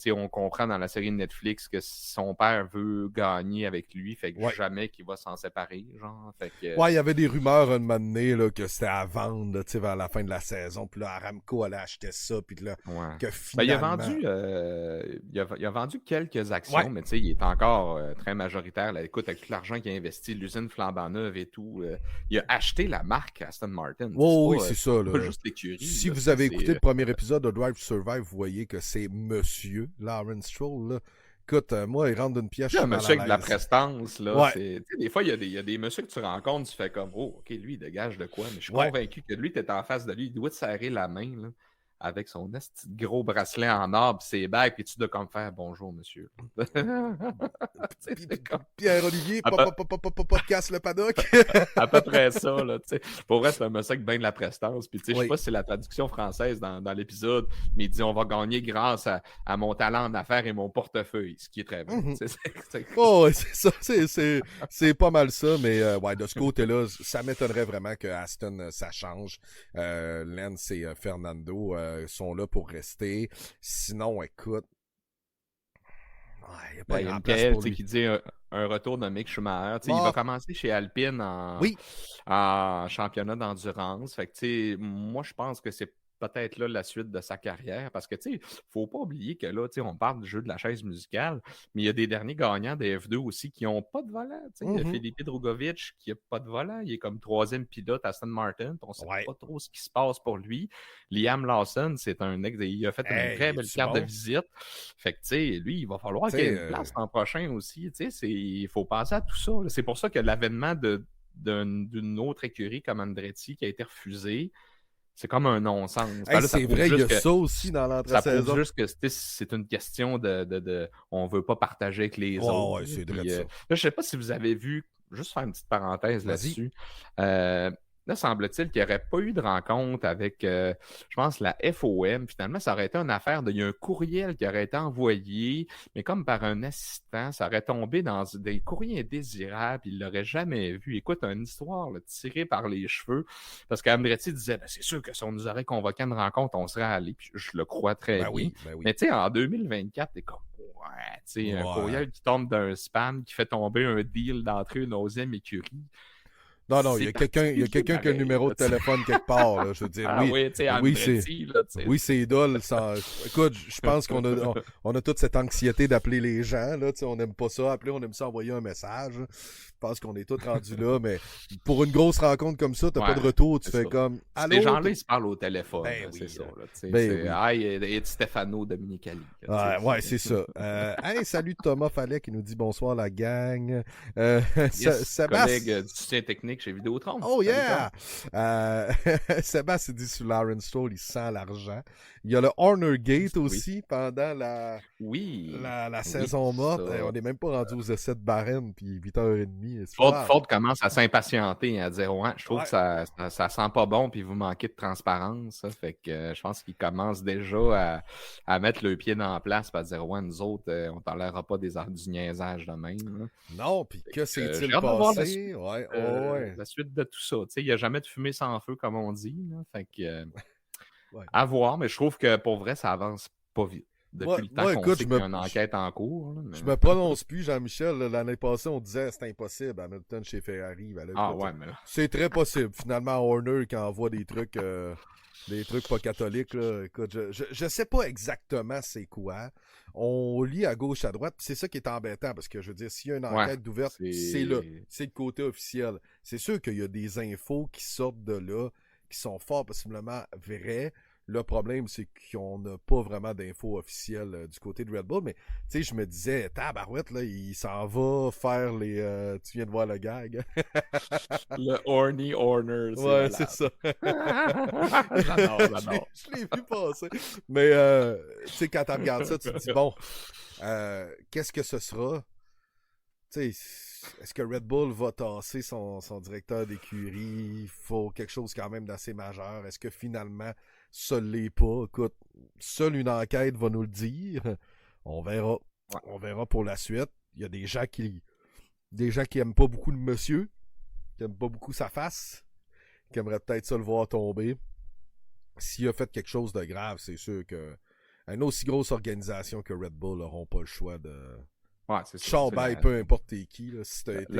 on comprend dans la série de Netflix que son père veut gagner avec lui, fait que jamais qu'il va s'en séparer. Genre, fait que,
il y avait des rumeurs un moment donné là, que c'était à vendre là, vers la fin de la saison, puis là, Aramco allait acheter ça, puis là, que finalement...
il a vendu quelques actions, mais il est encore très majoritaire. Là, écoute, avec tout l'argent qu'il a investi, l'usine flambant neuve et tout, il a acheté la marque Aston Martin.
C'est ça. Là.
Pas juste l'écurie.
Si vous avez écouté le premier épisode de Drive to Survive, vous voyez que c'est Monsieur Lawrence Stroll. Là. Écoute, moi, il rentre d'une pièce.
Il y a un monsieur avec de la prestance. Là, des fois, il y a des messieurs que tu rencontres, tu fais comme, oh, OK, lui, il dégage de quoi? Mais je suis convaincu que lui, tu es en face de lui, il doit te serrer la main là, avec son petit gros bracelet en or et ses bagues, puis tu dois comme faire bonjour, monsieur.
Pierre-Olivier, podcast le paddock.
À peu près ça, là, tu sais. Pour vrai, c'est un monsieur avec bien de la prestance. Puis, tu sais, je sais pas si c'est la traduction française dans l'épisode, mais il dit on va gagner grâce à mon talent en affaires et mon portefeuille, ce qui est très bien.
C'est ça. C'est pas mal ça, mais de ce côté-là, ça m'étonnerait vraiment que Aston, ça change. Lance et Fernando sont là pour rester. Sinon, écoute, il y a pas grand place pour lui.
Qui dit un retour de Mick Schumacher. Il va commencer chez Alpine en championnat d'endurance. Fait que, moi, je pense que c'est peut-être là la suite de sa carrière. Parce que, tu sais, faut pas oublier que là, tu sais, on parle du jeu de la chaise musicale, mais il y a des derniers gagnants des F2 aussi qui n'ont pas de volant. Tu sais, il y a Felipe Drugovich qui n'a pas de volant. Il est comme 3e pilote à Aston Martin. On ne sait pas trop ce qui se passe pour lui. Liam Lawson, c'est un ex, il a fait une très belle carte de visite. Fait que, tu sais, lui, il va falloir qu'il ait une place l'an prochain aussi. Tu sais, il faut penser à tout ça. Là. C'est pour ça que l'avènement d'une autre écurie comme Andretti qui a été refusée, c'est comme un non-sens.
C'est vrai, il y a ça aussi dans l'entre-saison.
Ça prouve juste que c'est une question de on veut pas partager avec les autres.
Ouais, c'est vrai ça.
Là, je sais pas si vous avez vu, juste faire une petite parenthèse là-dessus. Là, semble-t-il qu'il n'y aurait pas eu de rencontre avec, je pense, la FOM. Finalement, ça aurait été une affaire il y a un courriel qui aurait été envoyé, mais comme par un assistant, ça aurait tombé dans des courriers indésirables. Il ne l'aurait jamais vu. Écoute, une histoire là, tirée par les cheveux. Parce qu'Andretti disait, c'est sûr que si on nous aurait convoqué à une rencontre, on serait allé. Puis je le crois très bien.
Oui.
Mais tu sais, en 2024, t'es comme, un courriel qui tombe d'un spam, qui fait tomber un deal d'entrée une 11e écurie.
Non, il y a quelqu'un qui a le numéro de téléphone quelque part. Là, je veux dire, oui, c'est idole. Écoute, je pense qu'on a toute cette anxiété d'appeler les gens. Là, on n'aime pas ça. Appeler, on aime ça envoyer un message. Je pense qu'on est tous rendus là, mais pour une grosse rencontre comme ça, t'as pas de retour, tu fais comme allô.
Les gens-là, ils se parlent au téléphone.
C'est
ça.
C'est
Stefano Dominicali.
C'est ça. Hey, salut Thomas Fallet qui nous dit bonsoir la gang.
Sébastien, collègue du soutien technique chez Vidéotron.
Oh yeah! Sébastien dit sur Lawrence Stroll, il sent l'argent. Il y a le Horner Gate aussi pendant la saison morte. On n'est même pas rendu aux essais de Bahreïn puis 8h30.
Ford commence à s'impatienter, à dire je trouve que ça sent pas bon puis vous manquez de transparence. Ça. Fait que je pense qu'ils commencent déjà à mettre le pied dans la place et à dire nous autres, on tolérera pas du niaisage de même. Là.
Non, puis que s'est-il passé?
La suite de tout ça. Il n'y a jamais de fumée sans feu, comme on dit. Là. Fait que à voir, mais je trouve que pour vrai, ça avance pas vite. Depuis le temps qu'on sait qu'il y a une enquête en cours. Là, mais...
Je me prononce plus, Jean-Michel. L'année passée, on disait que c'était impossible. Hamilton chez Ferrari. C'est très possible. Finalement, Horner qui envoie des trucs pas catholiques. Là. Écoute, je sais pas exactement c'est quoi. On lit à gauche, à droite. C'est ça qui est embêtant parce que je veux dire, s'il y a une enquête d'ouverte, c'est le côté officiel. C'est sûr qu'il y a des infos qui sortent de là qui sont fort possiblement vraies. Le problème, c'est qu'on n'a pas vraiment d'infos officielles du côté de Red Bull, mais tu sais, je me disais, tabarouette, là, il s'en va faire les... tu viens de voir le gag.
Le Horny Horner.
Ouais, c'est ça.
J'adore.
Je l'ai vu passer. Mais, tu sais, quand tu regardes ça, tu te dis, bon, qu'est-ce que ce sera? Tu sais, est-ce que Red Bull va tasser son directeur d'écurie? Il faut quelque chose quand même d'assez majeur. Est-ce que finalement... ça l'est pas. Écoute, seule une enquête va nous le dire. On verra. On verra pour la suite. Il y a des gens qui aiment pas beaucoup le monsieur, qui aiment pas beaucoup sa face, qui aimeraient peut-être ça le voir tomber. S'il a fait quelque chose de grave, c'est sûr que une aussi grosse organisation que Red Bull n'auront pas le choix de... Chambay, peu importe qui, là, si t'as été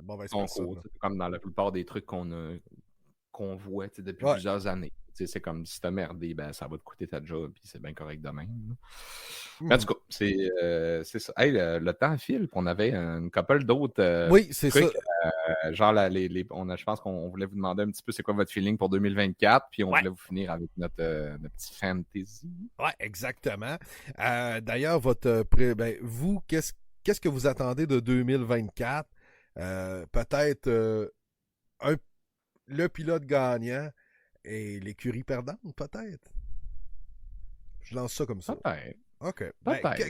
mauvaise personne.
Comme dans la plupart des trucs qu'on voit depuis plusieurs années. C'est comme si t'as merdé, ça va te coûter ta job, puis c'est bien correct de même. En tout cas, c'est ça. Hey, le temps file, puis on avait une couple d'autres
c'est
trucs.
Ça.
Genre, je pense qu'on voulait vous demander un petit peu c'est quoi votre feeling pour 2024, puis on voulait vous finir avec notre petit fantasy.
Ouais, exactement. D'ailleurs, vous, qu'est-ce que vous attendez de 2024? Peut-être le pilote gagnant et l'écurie perdante, peut-être? Je lance ça comme ça.
Peut-être.
OK.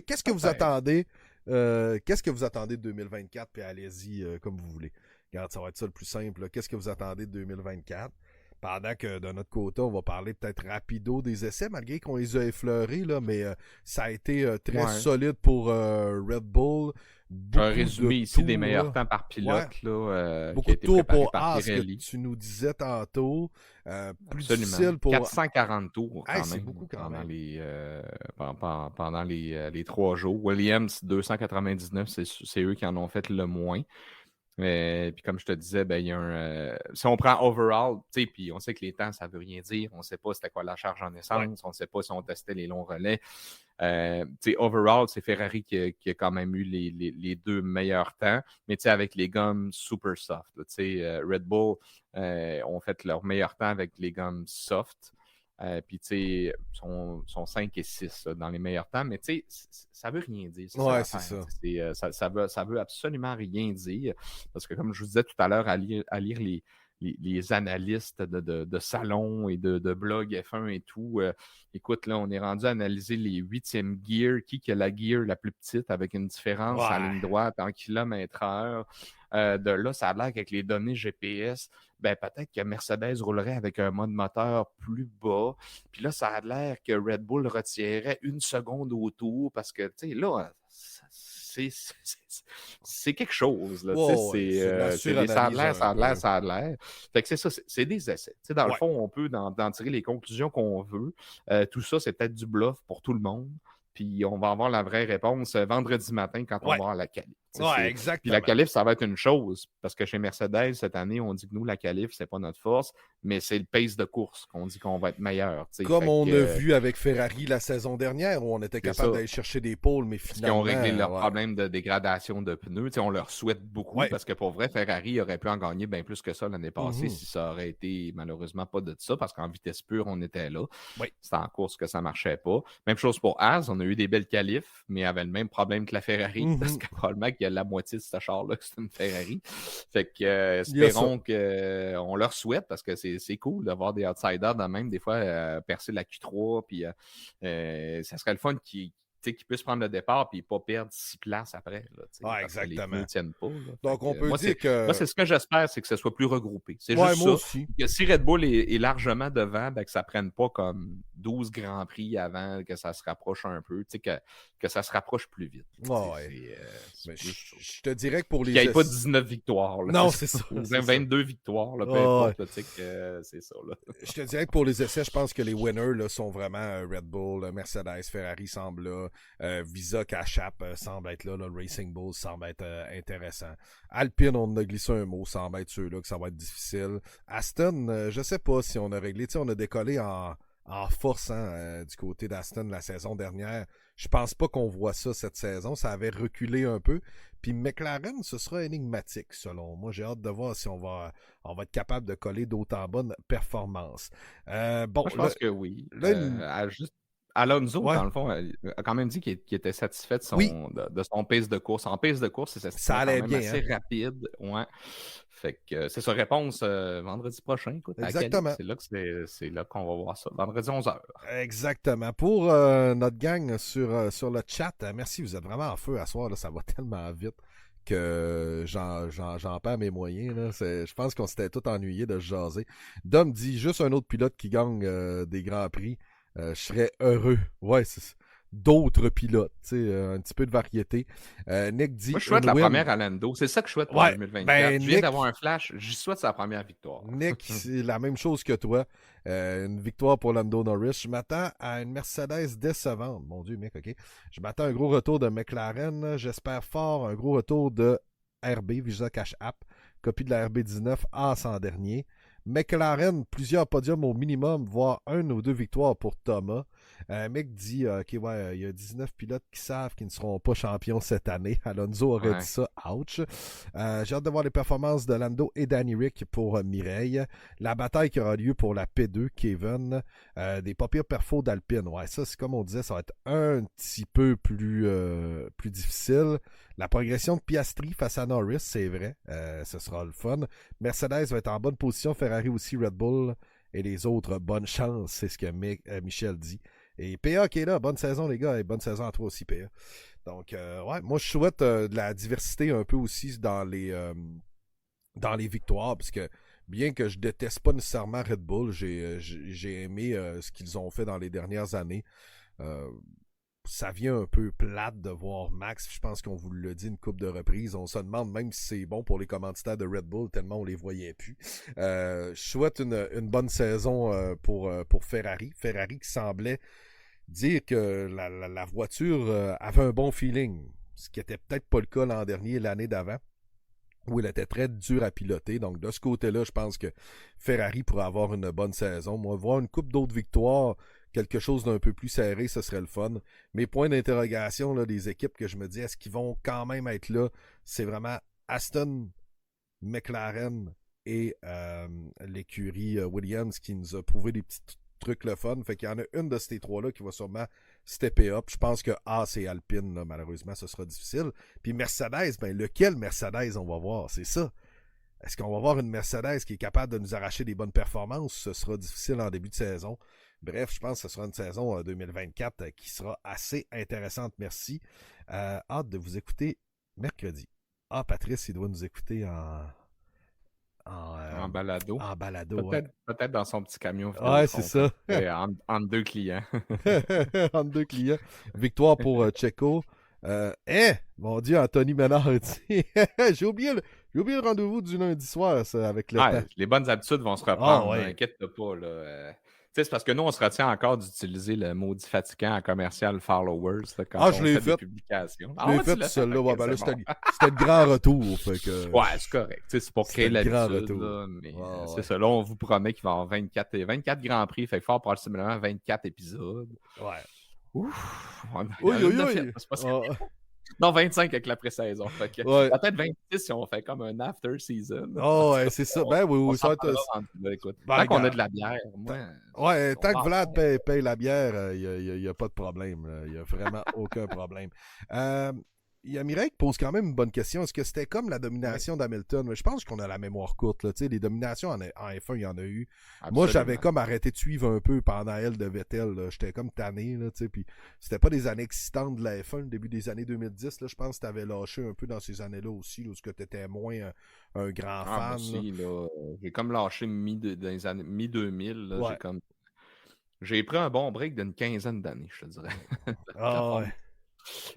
Qu'est-ce que vous attendez? Qu'est-ce que vous attendez de 2024? Puis allez-y comme vous voulez. Regarde, ça va être ça le plus simple. Qu'est-ce que vous attendez de 2024? Pendant que de notre côté, on va parler peut-être rapido des essais, malgré qu'on les a effleurés, là, mais ça a été très solide pour Red Bull.
Un résumé ici des meilleurs temps par pilote. Là,
beaucoup de tours pour Haas, que tu nous disais tantôt. Plus difficile pour...
440 tours quand même.
C'est beaucoup quand même.
Pendant les 3 jours. Williams, 299, c'est eux qui en ont fait le moins. Puis comme je te disais, ben, il y a si on prend overall, tu sais, puis on sait que les temps, ça veut rien dire. On ne sait pas c'était quoi la charge en essence. On ne sait pas si on testait les longs relais. Overall, c'est Ferrari qui a quand même eu les deux meilleurs temps, mais avec les gommes super soft. Red Bull ont fait leur meilleur temps avec les gommes soft. Puis, sont 5 et 6 là, dans les meilleurs temps, mais ça veut rien dire.
Ouais, c'est ça.
Ça veut absolument rien dire. Parce que, comme je vous disais tout à l'heure, à lire les analystes de salon et de blog F1 et tout, écoute, là, on est rendu à analyser les 8e gears, qui a la gear la plus petite avec une différence à ligne droite en kilomètre-heure. De là, ça a l'air qu'avec les données GPS, ben peut-être que Mercedes roulerait avec un mode moteur plus bas. Puis là, ça a l'air que Red Bull retirerait 1 seconde au tour parce que, tu sais, là, c'est quelque chose. Là, ça a l'air. Fait que c'est ça, c'est des essais. Dans le fond, on peut en tirer les conclusions qu'on veut. Tout ça, c'est peut-être du bluff pour tout le monde. Puis on va avoir la vraie réponse vendredi matin quand on va avoir la qualif.
Exactement.
Puis la qualif, ça va être une chose, parce que chez Mercedes, cette année, on dit que nous, la qualif, c'est pas notre force, mais c'est le pace de course qu'on dit qu'on va être meilleur.
Comme on a vu avec Ferrari la saison dernière, où on était capable d'aller chercher des pôles, mais finalement...
Parce qu'ils ont réglé leur problème de dégradation de pneus. On leur souhaite beaucoup, parce que pour vrai, Ferrari aurait pu en gagner bien plus que ça l'année passée si ça aurait été malheureusement pas de ça, parce qu'en vitesse pure, on était là. C'était en course que ça marchait pas. Même chose pour Haas, on a eu des belles qualifs, mais avait le même problème que la Ferrari, parce que probablement qu'il y a la moitié de ce char-là que c'est une Ferrari. Fait que espérons qu'on leur souhaite, parce que c'est cool d'avoir des outsiders de même, des fois percer la Q3, puis ça serait le fun qu'ils puissent prendre le départ et pas perdre 6 places après. Là,
exactement.
Les pneus ne tiennent pas. Là.
Donc, on peut dire que...
Moi, c'est ce que j'espère, c'est que ce soit plus regroupé. C'est
juste
ça.
Aussi.
Que si Red Bull est largement devant, ben, que ça ne prenne pas comme 12 Grands Prix avant, que ça se rapproche un peu, que ça se rapproche plus vite.
Je te dirais que pour les...
Qu'il n'y ait pas 19 victoires. Là,
non, c'est ça.
22 victoires, là, peu importe. C'est ça. Là.
Je te dirais que pour les essais, je pense que les winners là, sont vraiment Red Bull, Mercedes, Ferrari semble là. Visa Cash-App semble être là, Racing Bulls semble être intéressant. Alpine, on a glissé un mot, semble être ceux-là que ça va être difficile. Aston, je sais pas si on a réglé, on a décollé en force du côté d'Aston la saison dernière. Je pense pas qu'on voit ça cette saison, ça avait reculé un peu. Puis McLaren, ce sera énigmatique selon moi. J'ai hâte de voir si on va être capable de coller d'autant bonnes performances.
Moi, je pense que oui. Alonso, dans le fond, a quand même dit qu'il était satisfait de son pace de course. En pace de course, ça allait bien, assez rapide. Ouais. Fait que c'est sa réponse vendredi prochain. Écoute,
exactement.
C'est là qu'on va voir ça. Vendredi 11h.
Exactement. Pour notre gang sur le chat, merci, vous êtes vraiment en feu à soir. Là, ça va tellement vite que j'en perds mes moyens. Là. Je pense qu'on s'était tous ennuyés de se jaser. Dom dit juste un autre pilote qui gagne des Grands Prix. Je serais heureux. Ouais, c'est d'autres pilotes, un petit peu de variété. Nick dit...
Moi, je souhaite la première à Lando. C'est ça que je souhaite pour 2024. Je viens d'avoir un flash. J'y souhaite sa première victoire.
Nick, c'est la même chose que toi. Une victoire pour Lando Norris. Je m'attends à une Mercedes décevante. Mon Dieu, mec, OK. Je m'attends à un gros retour de McLaren. J'espère fort un gros retour de RB, Visa Cash App. Copie de la RB19 Haas en dernier. McLaren, plusieurs podiums au minimum, voire 1 ou 2 victoires pour Thomas. Mec dit, il y a 19 pilotes qui savent qu'ils ne seront pas champions cette année. Alonso aurait dit ça, ouch. J'ai hâte de voir les performances de Lando et Danny Rick pour Mireille. La bataille qui aura lieu pour la P2, Kevin. Des pas pires perfos d'Alpine. Ouais, ça, c'est comme on disait, ça va être un petit peu plus difficile. La progression de Piastri face à Norris, c'est vrai. Ce sera le fun. Mercedes va être en bonne position. Ferrari aussi, Red Bull et les autres, bonne chance. C'est ce que Michel dit. Et PA qui est là, bonne saison les gars. Et bonne saison à toi aussi, PA. Donc, moi je souhaite de la diversité un peu aussi dans les victoires. Parce que bien que je déteste pas nécessairement Red Bull, j'ai aimé ce qu'ils ont fait dans les dernières années. Ça vient un peu plate de voir Max. Je pense qu'on vous l'a dit une couple de reprises. On se demande même si c'est bon pour les commanditaires de Red Bull, tellement on les voyait plus. Je souhaite une bonne saison pour Ferrari. Ferrari qui semblait dire que la voiture avait un bon feeling, ce qui était peut-être pas le cas l'an dernier et l'année d'avant. où il était très dur à piloter. Donc, de ce côté-là, je pense que Ferrari pourrait avoir une bonne saison. Moi, voir une coupe d'autres victoires, quelque chose d'un peu plus serré, ce serait le fun. Mes points d'interrogation, là, des équipes que je me dis, est-ce qu'ils vont quand même être là? C'est vraiment Aston, McLaren et l'écurie Williams qui nous a prouvé des petits trucs le fun. Fait qu'il y en a une de ces trois-là qui va sûrement stepper up. Je pense que Haas et Alpine, là, malheureusement, ce sera difficile. Puis Mercedes, ben lequel Mercedes on va voir? C'est ça. Est-ce qu'on va voir une Mercedes qui est capable de nous arracher des bonnes performances? Ce sera difficile en début de saison. Bref, je pense que ce sera une saison 2024 qui sera assez intéressante. Merci. Hâte de vous écouter mercredi. Ah, Patrice, il doit nous écouter
en balado.
En balado,
Peut-être dans son petit camion.
Ouais, c'est ça.
Entre deux clients.
Entre deux clients. Victoire pour Checo. Mon Dieu, Anthony Ménard dit j'ai oublié le rendez-vous du lundi soir, ça, avec le temps.
Les bonnes habitudes vont se reprendre, inquiète-toi pas. Là. C'est parce que nous, on se retient encore d'utiliser le maudit fatigant en commercial followers là, quand on
je l'ai
fait des publications.
Je l'ai fait celle-là. Ben là c'était le grand retour. Fait que...
Ouais, c'est correct. C'est pour créer l'habitude. Là, mais c'est ça. Là, on vous promet qu'il va y avoir 24 Grands Prix. Fait que fort probablement 24 épisodes.
Ouais.
Ouf.
Oui.
C'est pas non, 25 avec la pré-saison. Peut-être 26 si on fait comme un after-season.
Oh, ouais, c'est ça. Ben oui, ça va
être... Écoute, tant qu'on a de la bière,
tant que Vlad paye la bière, il n'y a pas de problème. Il n'y a vraiment aucun problème. Il y a Mireille qui pose quand même une bonne question. Est-ce que c'était comme la domination d'Hamilton? Je pense qu'on a la mémoire courte. Là. Les dominations en F1, il y en a eu. Absolument. Moi, j'avais comme arrêté de suivre un peu pendant elle de Vettel. J'étais comme tanné. Puis c'était pas des années excitantes de la F1, le début des années 2010. Là, je pense que tu avais lâché un peu dans ces années-là aussi, où tu étais moins un grand fan.
Aussi, là, j'ai comme lâché dans les années mi-2000. Ouais. J'ai pris un bon break d'une quinzaine d'années, je te dirais.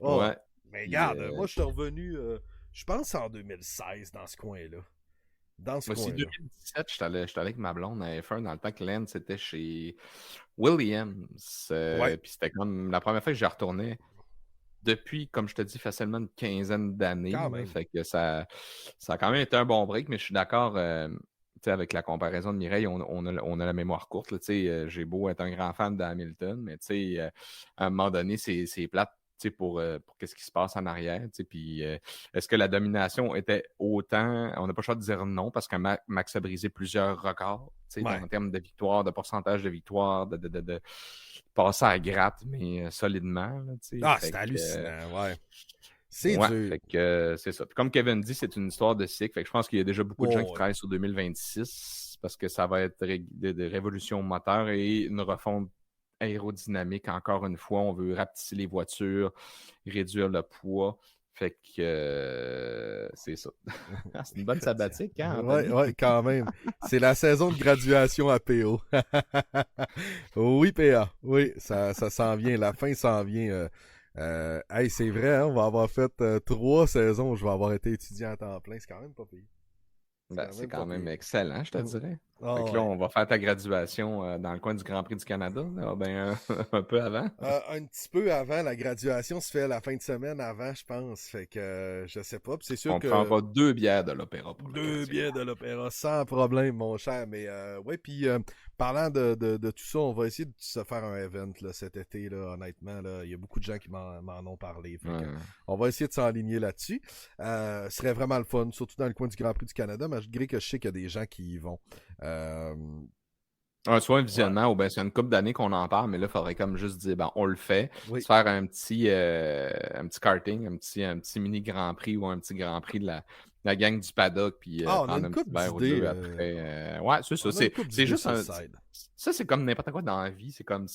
Ouais. Mais regarde, moi, je suis revenu, je pense, en 2016, dans ce coin-là.
Aussi, 2017, j'étais allé avec ma blonde à F1 dans le temps que Len, c'était chez Williams. Puis c'était comme la première fois que j'y retournais depuis, comme je te dis, facilement une quinzaine d'années. Fait que ça a quand même été un bon break, mais je suis d'accord avec la comparaison de Mireille, on a la mémoire courte. Là, j'ai beau être un grand fan d'Hamilton, mais à un moment donné, c'est plate. Pour qu'est-ce qui se passe en arrière. Puis est-ce que la domination était autant... On n'a pas le choix de dire non parce que Max a brisé plusieurs records en termes de victoire, de pourcentage de victoire, de passer à gratte, mais solidement. Là,
c'est hallucinant, C'est
dur.
Fait
que, c'est ça. Puis comme Kevin dit, c'est une histoire de cycle. Fait que je pense qu'il y a déjà beaucoup de gens qui travaillent sur 2026 parce que ça va être des révolutions moteur et une refonte aérodynamique, encore une fois, on veut rapetisser les voitures, réduire le poids. Fait que c'est ça. C'est une bonne sabbatique, hein?
Oui, quand même. C'est la saison de graduation à PO. Oui, PA. Oui, ça s'en vient. La fin s'en vient. C'est vrai, hein, on va avoir fait 3 saisons où je vais avoir été étudiant à temps plein. C'est quand même pas payé.
C'est quand même excellent, je te dirais. Fait que là, on va faire ta graduation dans le coin du Grand Prix du Canada, là, un peu avant.
Un petit peu avant, la graduation se fait la fin de semaine avant, je pense. Fait que je sais pas. C'est sûr
on prendra 2 bières de l'opéra pour
2 bières de l'opéra, sans problème, mon cher. Mais puis parlant de tout ça, on va essayer de se faire un event là, cet été, là, honnêtement. Il y a beaucoup de gens qui m'en ont parlé. On va essayer de s'enligner là-dessus. Ce serait vraiment le fun, surtout dans le coin du Grand Prix du Canada, malgré que je sais qu'il y a des gens qui y vont.
Soit un visionnement ou bien c'est une couple d'années qu'on en parle, mais là, il faudrait comme juste dire on le fait. Se faire un petit karting, un petit mini Grand Prix ou un petit Grand Prix de la gang du paddock, puis
prendre un petit verre ou deux
après. C'est ça. C'est juste ça, c'est comme n'importe quoi dans la vie. C'est comme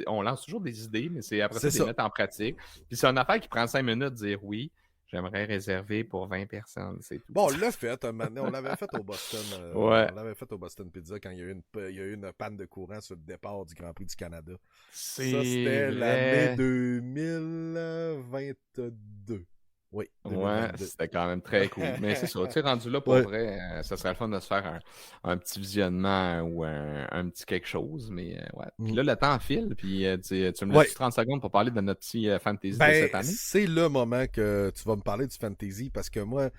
on lance toujours des idées, mais c'est après ça de les mettre en pratique. Puis c'est une affaire qui prend 5 minutes de dire oui. J'aimerais réserver pour 20 personnes, c'est tout.
Bon, on l'a fait, on l'avait fait au Boston. On l'avait fait au Boston Pizza quand il y a eu une panne de courant sur le départ du Grand Prix du Canada. Ça, c'était l'année 2022. Oui. 2022.
C'était quand même très cool. Mais c'est ça, tu sais, rendu là, pour vrai, ça serait le fun de se faire un petit visionnement ou un petit quelque chose. Mais Puis là, le temps file, puis tu me laisses 30 secondes pour parler de notre petit fantasy de cette année.
C'est le moment que tu vas me parler du fantasy, parce que moi,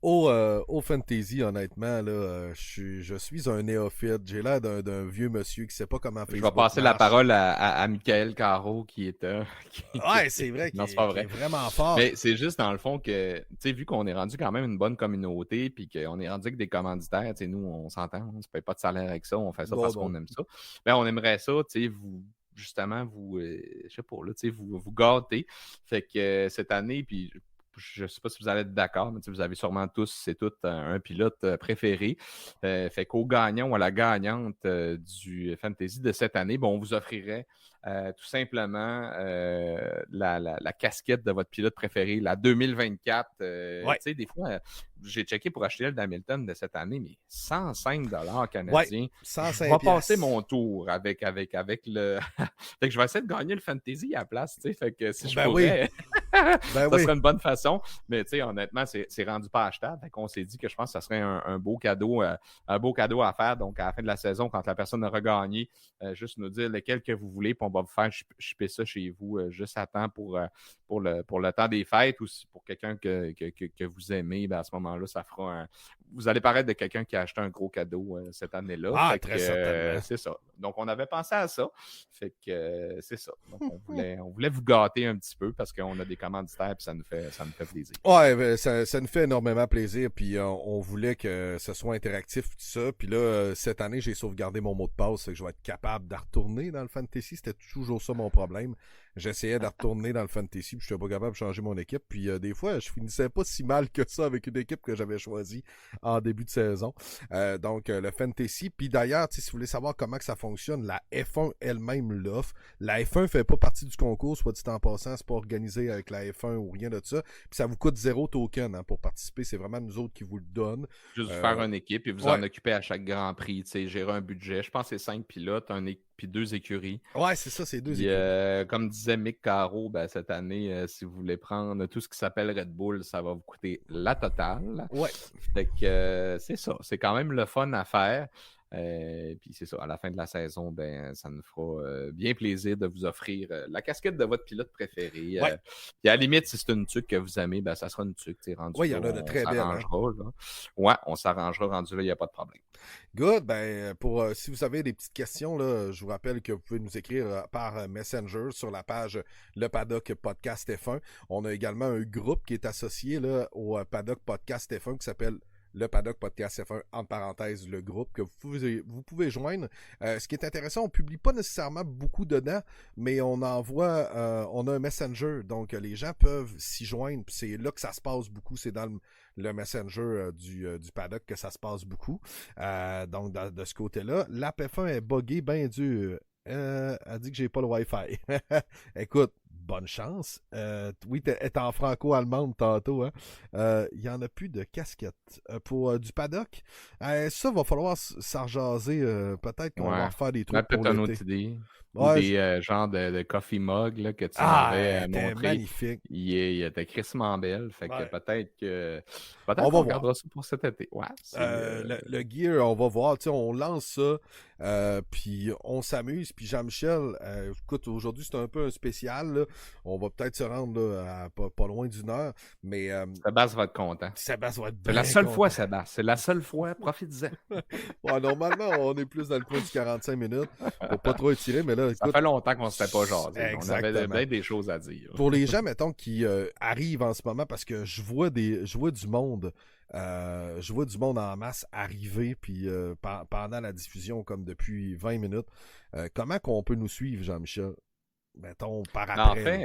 Au fantasy, honnêtement, là, je suis un néophyte. J'ai l'air d'un vieux monsieur qui sait pas comment
Je vais
Facebook
passer la
marche.
parole à Michael Caro qui est
Ouais, c'est vrai
non, c'est pas
qu'il est
vrai.
vraiment fort.
Mais c'est juste dans le fond que, tu sais, vu qu'on est rendu quand même une bonne communauté, puis qu'on est rendu avec des commanditaires, tu sais, nous, on s'entend, on ne se paye pas de salaire avec ça, on fait ça
Non,
parce
non.
qu'on aime ça. Ben, on aimerait ça, tu sais, vous, justement, vous, je sais pas, là, tu sais, vous gâter. Fait que cette année, puis je sais pas si vous allez être d'accord, mais tu sais, vous avez sûrement tous, c'est tout un pilote préféré. Fait qu'au gagnant ou à la gagnante du Fantasy de cette année, bon, on vous offrirait tout simplement la casquette de votre pilote préféré, la 2024.
Ouais.
Tu sais, des fois, j'ai checké pour acheter le d'Hamilton de cette année, mais 105 canadiens.
Ouais,
Je
105
vais passer
piastres.
mon tour avec le. Fait que je vais essayer de gagner le Fantasy à la place, tu sais. Fait que si je
Ben oui,
pourrais,
ben
ça
oui.
serait une bonne façon. Mais tu sais, honnêtement, c'est rendu pas achetable. Fait qu'on s'est dit que je pense que ça serait un beau cadeau à faire. Donc, à la fin de la saison, quand la personne aura gagné, juste nous dire lequel que vous voulez, puis on va vous faire shipper ça chez vous juste à temps pour le temps des fêtes ou si pour quelqu'un que vous aimez, ben à ce moment-là, ça fera vous allez paraître de quelqu'un qui a acheté un gros cadeau cette année-là.
Ah,
Fait
très
que
certainement.
c'est ça. Donc, on avait pensé à ça. Fait que c'est ça. Donc, on voulait vous gâter un petit peu parce qu'on a des commanditaires et ça nous fait plaisir.
Ouais, ben, ça nous fait énormément plaisir. Puis on voulait que ce soit interactif, tout ça. Puis là, cette année, j'ai sauvegardé mon mot de passe, que je vais être capable de retourner dans le fantasy. C'était toujours ça mon problème. J'essayais de retourner dans le fantasy, puis je n'étais pas capable de changer mon équipe. Puis des fois, je finissais pas si mal que ça avec une équipe que j'avais choisie en début de saison. Donc, le fantasy. Puis d'ailleurs, si vous voulez savoir comment que ça fonctionne, la F1 elle-même l'offre. La F1 fait pas partie du concours, soit dit en passant, c'est pas organisé avec la F1 ou rien de ça. Puis ça vous coûte 0 token pour participer. C'est vraiment nous autres qui vous le donnent.
Juste faire une équipe et vous
ouais.
en occuper à chaque Grand Prix. Gérer un budget. Je pense que c'est 5 pilotes, puis 2 écuries.
Ouais, c'est ça, c'est 2
Puis,
écuries.
comme disait Mick Caro, ben, cette année, si vous voulez prendre tout ce qui s'appelle Red Bull, ça va vous coûter la totale.
Ouais.
Fait que c'est ça. C'est quand même le fun à faire. Puis c'est ça, à la fin de la saison, ben, ça nous fera bien plaisir de vous offrir la casquette de votre pilote préféré.
Ouais.
Puis à la limite, si c'est une tuque que vous aimez, ben, ça sera une tuque.
Oui, il y en a de très belles. Hein?
Ouais, on s'arrangera rendu là, il n'y a pas de problème.
Good. Ben, si vous avez des petites questions, là, je vous rappelle que vous pouvez nous écrire par Messenger sur la page Le Paddock Podcast F1. On a également un groupe qui est associé là, au Paddock Podcast F1 qui s'appelle Le Paddock Podcast F1, entre parenthèses, le groupe que vous pouvez joindre. Ce qui est intéressant, on publie pas nécessairement beaucoup dedans, mais on envoie, on a un Messenger, donc les gens peuvent s'y joindre. C'est là que ça se passe beaucoup, c'est dans le Messenger du Paddock que ça se passe beaucoup. Donc, de ce côté-là, l'app F1 est buggée bien dur. Elle dit que j'ai pas le Wi-Fi. Écoute, bonne chance. Oui, est en franco-allemande tantôt. Il y en a plus de casquettes. Pour du paddock, ça va falloir s'en rejaser. Peut-être qu'on va refaire des trucs pour
l'été. Peut-être une autre idée. Ou des genres de coffee mug là, que tu m'avais montré.
Magnifique.
Il était crissement belle. Fait que peut-être
on
qu'on regardera ça pour cet été. Ouais,
le gear, on va voir. On lance ça. Puis on s'amuse. Puis Jean-Michel, écoute, aujourd'hui c'est un peu un spécial. Là. On va peut-être se rendre là, à pas loin d'une heure. Mais
Sébastien va être content.
Sébastien va être
C'est la seule fois, Sébastien. C'est la seule fois. Profite-en.
Ouais, normalement, on est plus dans le coin du 45 minutes. Faut pas trop étirer, mais là, écoute,
ça fait longtemps qu'on ne s'était pas jasé. On avait bien des choses à dire.
Pour les gens, mettons, qui arrivent en ce moment, parce que je vois du monde. Je vois du monde en masse arriver puis pendant la diffusion comme depuis 20 minutes. Comment qu'on peut nous suivre, Jean-Michel? Mettons, par après.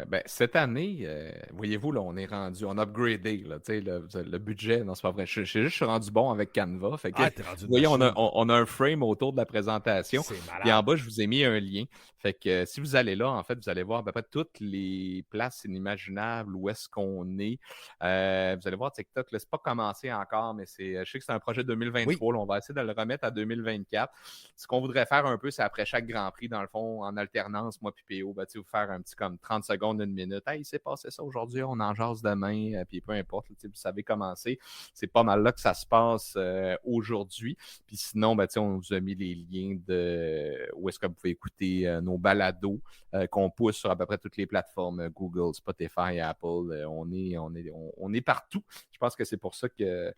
En fait, cette année, voyez-vous, là, on est rendu, on a upgradé, là, le budget, non, c'est pas vrai. Je suis rendu bon avec Canva. Fait que, vous voyez, on a un frame autour de la présentation. Et en bas, je vous ai mis un lien. Fait que si vous allez là, en fait, vous allez voir à peu près toutes les places inimaginables où est-ce qu'on est. Vous allez voir TikTok, là, c'est pas commencé encore, mais je sais que c'est un projet 2023. Oui. Là, on va essayer de le remettre à 2024. Ce qu'on voudrait faire un peu, c'est après chaque Grand Prix, dans le fond, en alternance, vacances, moi puis PO, ben, vous faire un petit comme 30 secondes, une minute. Hey, il s'est passé ça aujourd'hui, on en jase demain, puis peu importe, vous savez commencer. C'est pas mal là que ça se passe aujourd'hui. Puis sinon, ben, on vous a mis les liens de où est-ce que vous pouvez écouter nos balados qu'on pousse sur à peu près toutes les plateformes, Google, Spotify, Apple. On est partout. Je pense que c'est pour ça que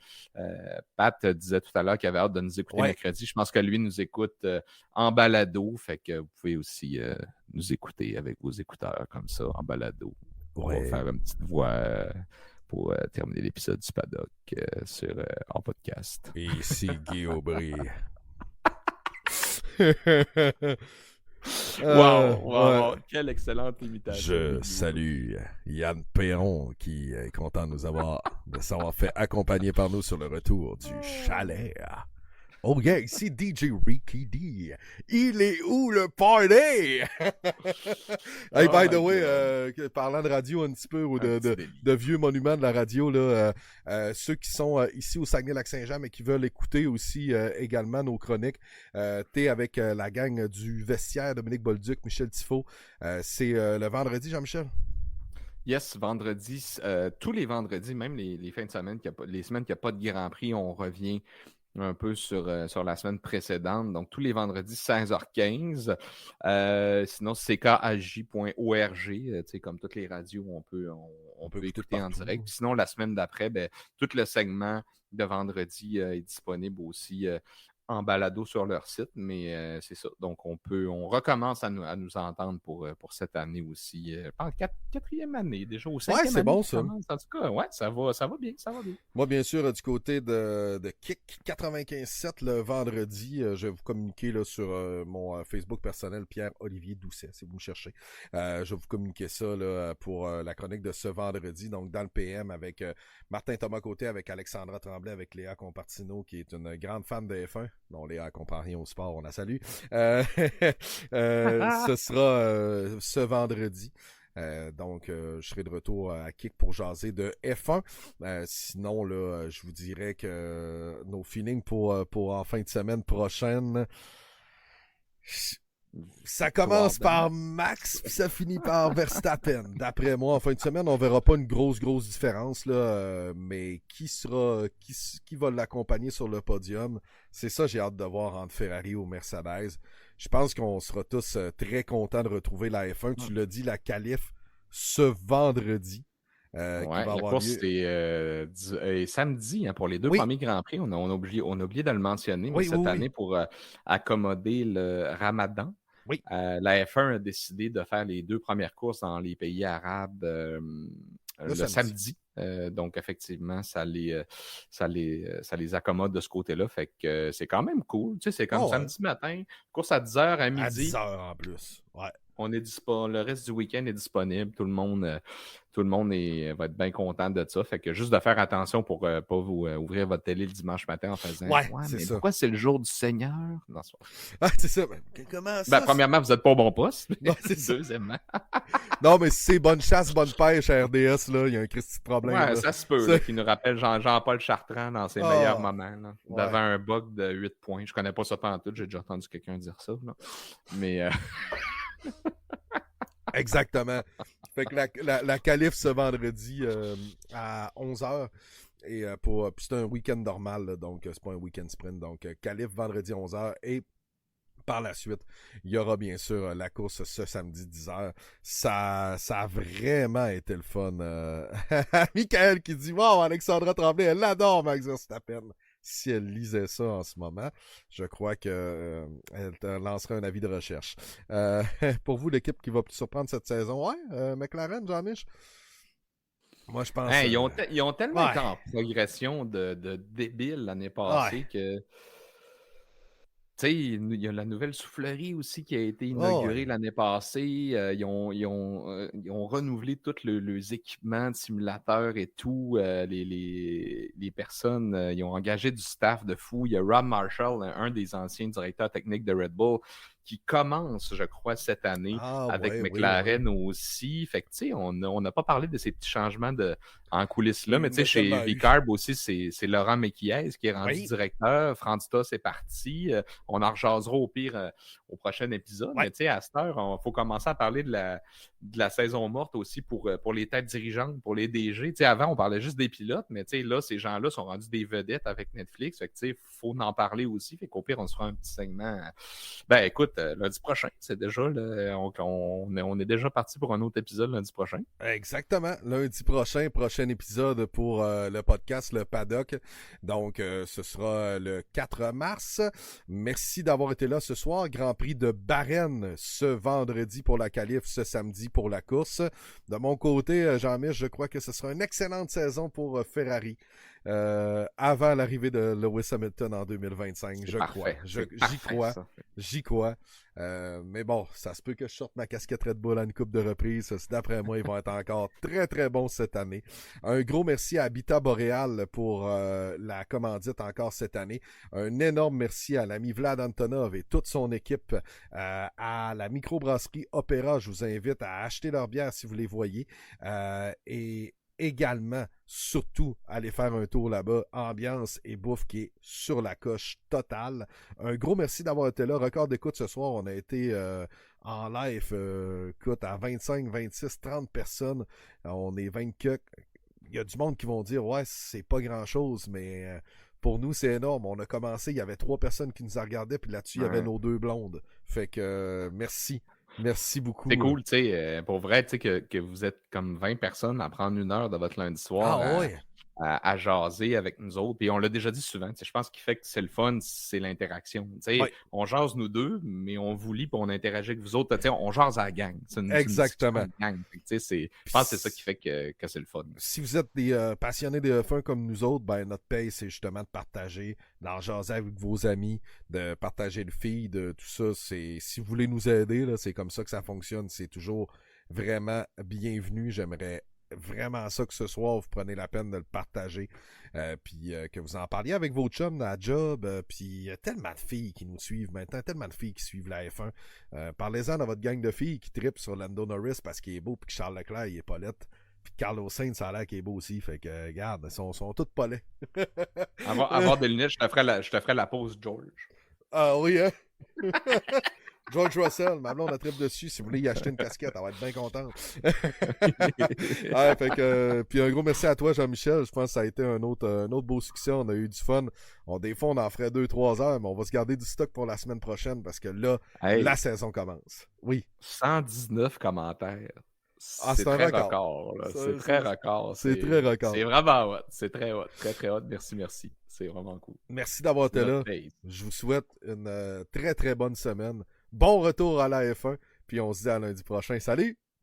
Pat disait tout à l'heure qu'il avait hâte de nous écouter mercredi. Je pense que lui nous écoute en balado. Fait que vous pouvez aussi nous écouter avec vos écouteurs comme ça, en balado. On va faire une petite voix pour terminer l'épisode du Paddock en podcast.
Ici Guy Aubry.
Wow, quelle excellente imitation.
Je salue Yann Perron qui est content de s'avoir fait accompagner par nous sur le retour du chalet. Oh yeah, ici DJ Ricky D. Il est où le party? Hey, by the way, parlant de radio un petit peu ou de vieux monuments de la radio, là, ceux qui sont ici au Saguenay-Lac-Saint-Jean mais qui veulent écouter aussi également nos chroniques, t'es avec la gang du vestiaire, Dominique Bolduc, Michel Tifo. C'est le vendredi, Jean-Michel?
Yes, vendredi, tous les vendredis, même les fins de semaine, les semaines qu'il n'y a pas de Grand Prix, on revient un peu sur la semaine précédente. Donc, tous les vendredis, 16h15. Sinon, ckaj.org, comme toutes les radios, on peut écouter en direct. Puis sinon, la semaine d'après, tout le segment de vendredi est disponible aussi en balado sur leur site, mais c'est ça. Donc, on recommence à nous entendre pour cette année aussi. Je pense quatrième année, déjà au cinquième année.
C'est bon, ça.
En tout cas, ouais, ça va bien, ça va bien.
Moi, bien sûr, du côté de Kick 95.7 le vendredi, je vais vous communiquer là, sur mon Facebook personnel, Pierre-Olivier Doucet, si vous me cherchez. Je vais vous communiquer ça là, pour la chronique de ce vendredi, donc dans le PM avec Martin Thomas Côté, avec Alexandra Tremblay, avec Léa Compartino, qui est une grande fan de F1. Non, Léa comprend rien au sport, on la salue. Ce sera ce vendredi. Donc, je serai de retour à Kick pour jaser de F1. Sinon, là, je vous dirais que nos feelings pour en fin de semaine prochaine, ça commence par Max, puis ça finit par Verstappen. D'après moi, en fin de semaine, on verra pas une grosse différence, là, mais qui va l'accompagner sur le podium? C'est ça, j'ai hâte de voir entre Ferrari ou Mercedes. Je pense qu'on sera tous très contents de retrouver la F1. Tu l'as dit, la qualif ce vendredi.
La course, c'est samedi pour les deux premiers Grands Prix. On a oublié de le mentionner, mais cette année, pour accommoder le Ramadan, la F1 a décidé de faire les deux premières courses dans les pays arabes le samedi. Donc, effectivement, ça les accommode de ce côté-là. Fait que c'est quand même cool. Tu sais, c'est comme samedi matin, course à 10h à midi.
À 10h en plus, ouais.
Le reste du week-end est disponible. Tout le monde va être bien content de ça. Fait que juste de faire attention pour ne pas vous ouvrir votre télé le dimanche matin en faisant
c'est ça.
Pourquoi c'est le jour du Seigneur? Non,
c'est ça. Comment ça?
Premièrement, vous n'êtes pas au bon poste.
Deuxièmement. Non, mais si c'est bonne chasse, bonne pêche à RDS, là, il y a un Christy de problème.
Ouais, là. Ça se peut. Qui nous rappelle Jean-Paul Chartrand dans ses meilleurs moments. Là, devant un bug de 8 points. Je connais pas ça pantoute. J'ai déjà entendu quelqu'un dire ça. Là. Mais...
Exactement. Fait que la qualif ce vendredi à 11h. Et c'est un week-end normal, là, donc c'est pas un week-end sprint. Donc, qualif vendredi 11h. Et par la suite, il y aura bien sûr la course ce samedi 10h. Ça a vraiment été le fun. Michael qui dit « Wow, Alexandra Tremblay, elle adore Max Verstappen. » Si elle lisait ça en ce moment, je crois qu'elle te lancerait un avis de recherche. Pour vous, l'équipe qui va plus surprendre cette saison, McLaren, Jean-Mich? Moi, je pense...
ils ont tellement été en progression de débile l'année passée que... Tu sais, il y a la nouvelle soufflerie aussi qui a été inaugurée l'année passée. Ils ont renouvelé tous leurs équipements de simulateurs et tout. Les personnes, ils ont engagé du staff de fou. Il y a Rob Marshall, un des anciens directeurs techniques de Red Bull, qui commence, je crois, cette année avec McLaren aussi. Fait que, tu sais, on n'a pas parlé de ces petits changements en coulisses là, mais tu sais, chez Vicarb aussi, c'est Laurent Mekies qui est rendu directeur. Franzta, c'est parti. On en rejasera au pire au prochain épisode. Mais tu sais, à cette heure, il faut commencer à parler de la saison morte aussi pour les têtes dirigeantes, pour les DG. Tu sais, avant, on parlait juste des pilotes, mais tu sais, là, ces gens-là sont rendus des vedettes avec Netflix. Fait que, tu sais, faut en parler aussi. Fait qu'au pire, on se fera un petit segment. Ben, écoute, lundi prochain, c'est déjà, on est déjà parti pour un autre épisode lundi prochain.
Exactement. Lundi prochain épisode pour le podcast Le Paddock. Donc, ce sera le 4 mars. Merci d'avoir été là ce soir. Grand Prix de Bahreïn ce vendredi pour la qualif, ce samedi pour la course. De mon côté, Jean-Mich, je crois que ce sera une excellente saison pour Ferrari. Avant l'arrivée de Lewis Hamilton en 2025, je crois. J'y crois. Mais bon, ça se peut que je sorte ma casquette Red Bull à une coupe de reprises. D'après moi, ils vont être encore très très bons cette année. Un gros merci à Habitat Boréal pour la commandite encore cette année. Un énorme merci à l'ami Vlad Antonov et toute son équipe, à la microbrasserie Opéra. Je vous invite à acheter leur bière si vous les voyez. Et également, surtout, aller faire un tour là-bas. Ambiance et bouffe qui est sur la coche totale. Un gros merci d'avoir été là. Record d'écoute ce soir. On a été en live écoute, à 25, 26, 30 personnes. On est 20 que. Il y a du monde qui vont dire « Ouais, c'est pas grand-chose, mais... pour nous, c'est énorme. On a commencé, il y avait 3 personnes qui nous regardaient, puis là-dessus, il y avait nos 2 blondes. Fait que merci. Merci beaucoup.
C'est cool, tu sais, pour vrai, tu sais, que vous êtes comme 20 personnes à prendre 1 heure de votre lundi soir à jaser avec nous autres. Puis on l'a déjà dit souvent, je pense qu'il fait que c'est le fun, c'est l'interaction. On jase nous deux, mais on vous lit et on interagit avec vous autres. On jase à la gang.
Exactement.
Une gang. Je pense que c'est ça qui fait que c'est le fun.
Si vous êtes des passionnés de F1 comme nous autres, ben notre paye, c'est justement de partager, d'en jaser avec vos amis, de partager le feed, de tout ça. Si vous voulez nous aider, là, c'est comme ça que ça fonctionne. C'est toujours vraiment bienvenu. J'aimerais vraiment ça que ce soir, vous prenez la peine de le partager, puis que vous en parliez avec vos chums à la job, puis il y a tellement de filles qui nous suivent maintenant, tellement de filles qui suivent la F1. Parlez-en dans votre gang de filles qui trippent sur Lando Norris parce qu'il est beau, puis que Charles Leclerc, il est pas laid. Puis Carlos Sainz, ça a l'air qu'il est beau aussi, fait que, regarde, ils sont tous pas laids.
Avoir des lunettes, je te ferai la pause George.
Ah oui, hein? George Russell, ma blonde a trippé dessus. Si vous voulez y acheter une casquette, elle va être bien contente. Puis un gros merci à toi, Jean-Michel. Je pense que ça a été un autre beau succès. On a eu du fun. Des fois, on en ferait 2-3 heures, mais on va se garder du stock pour la semaine prochaine parce que là, la saison commence. Oui.
119 commentaires.
C'est
très
un
record. C'est très record.
C'est très record.
C'est vraiment hot. C'est très hot. Très, très hot. Merci. C'est vraiment cool.
Merci d'avoir été là. Je vous souhaite une très, très bonne semaine. Bon retour à la F1. Puis on se dit à lundi prochain. Salut!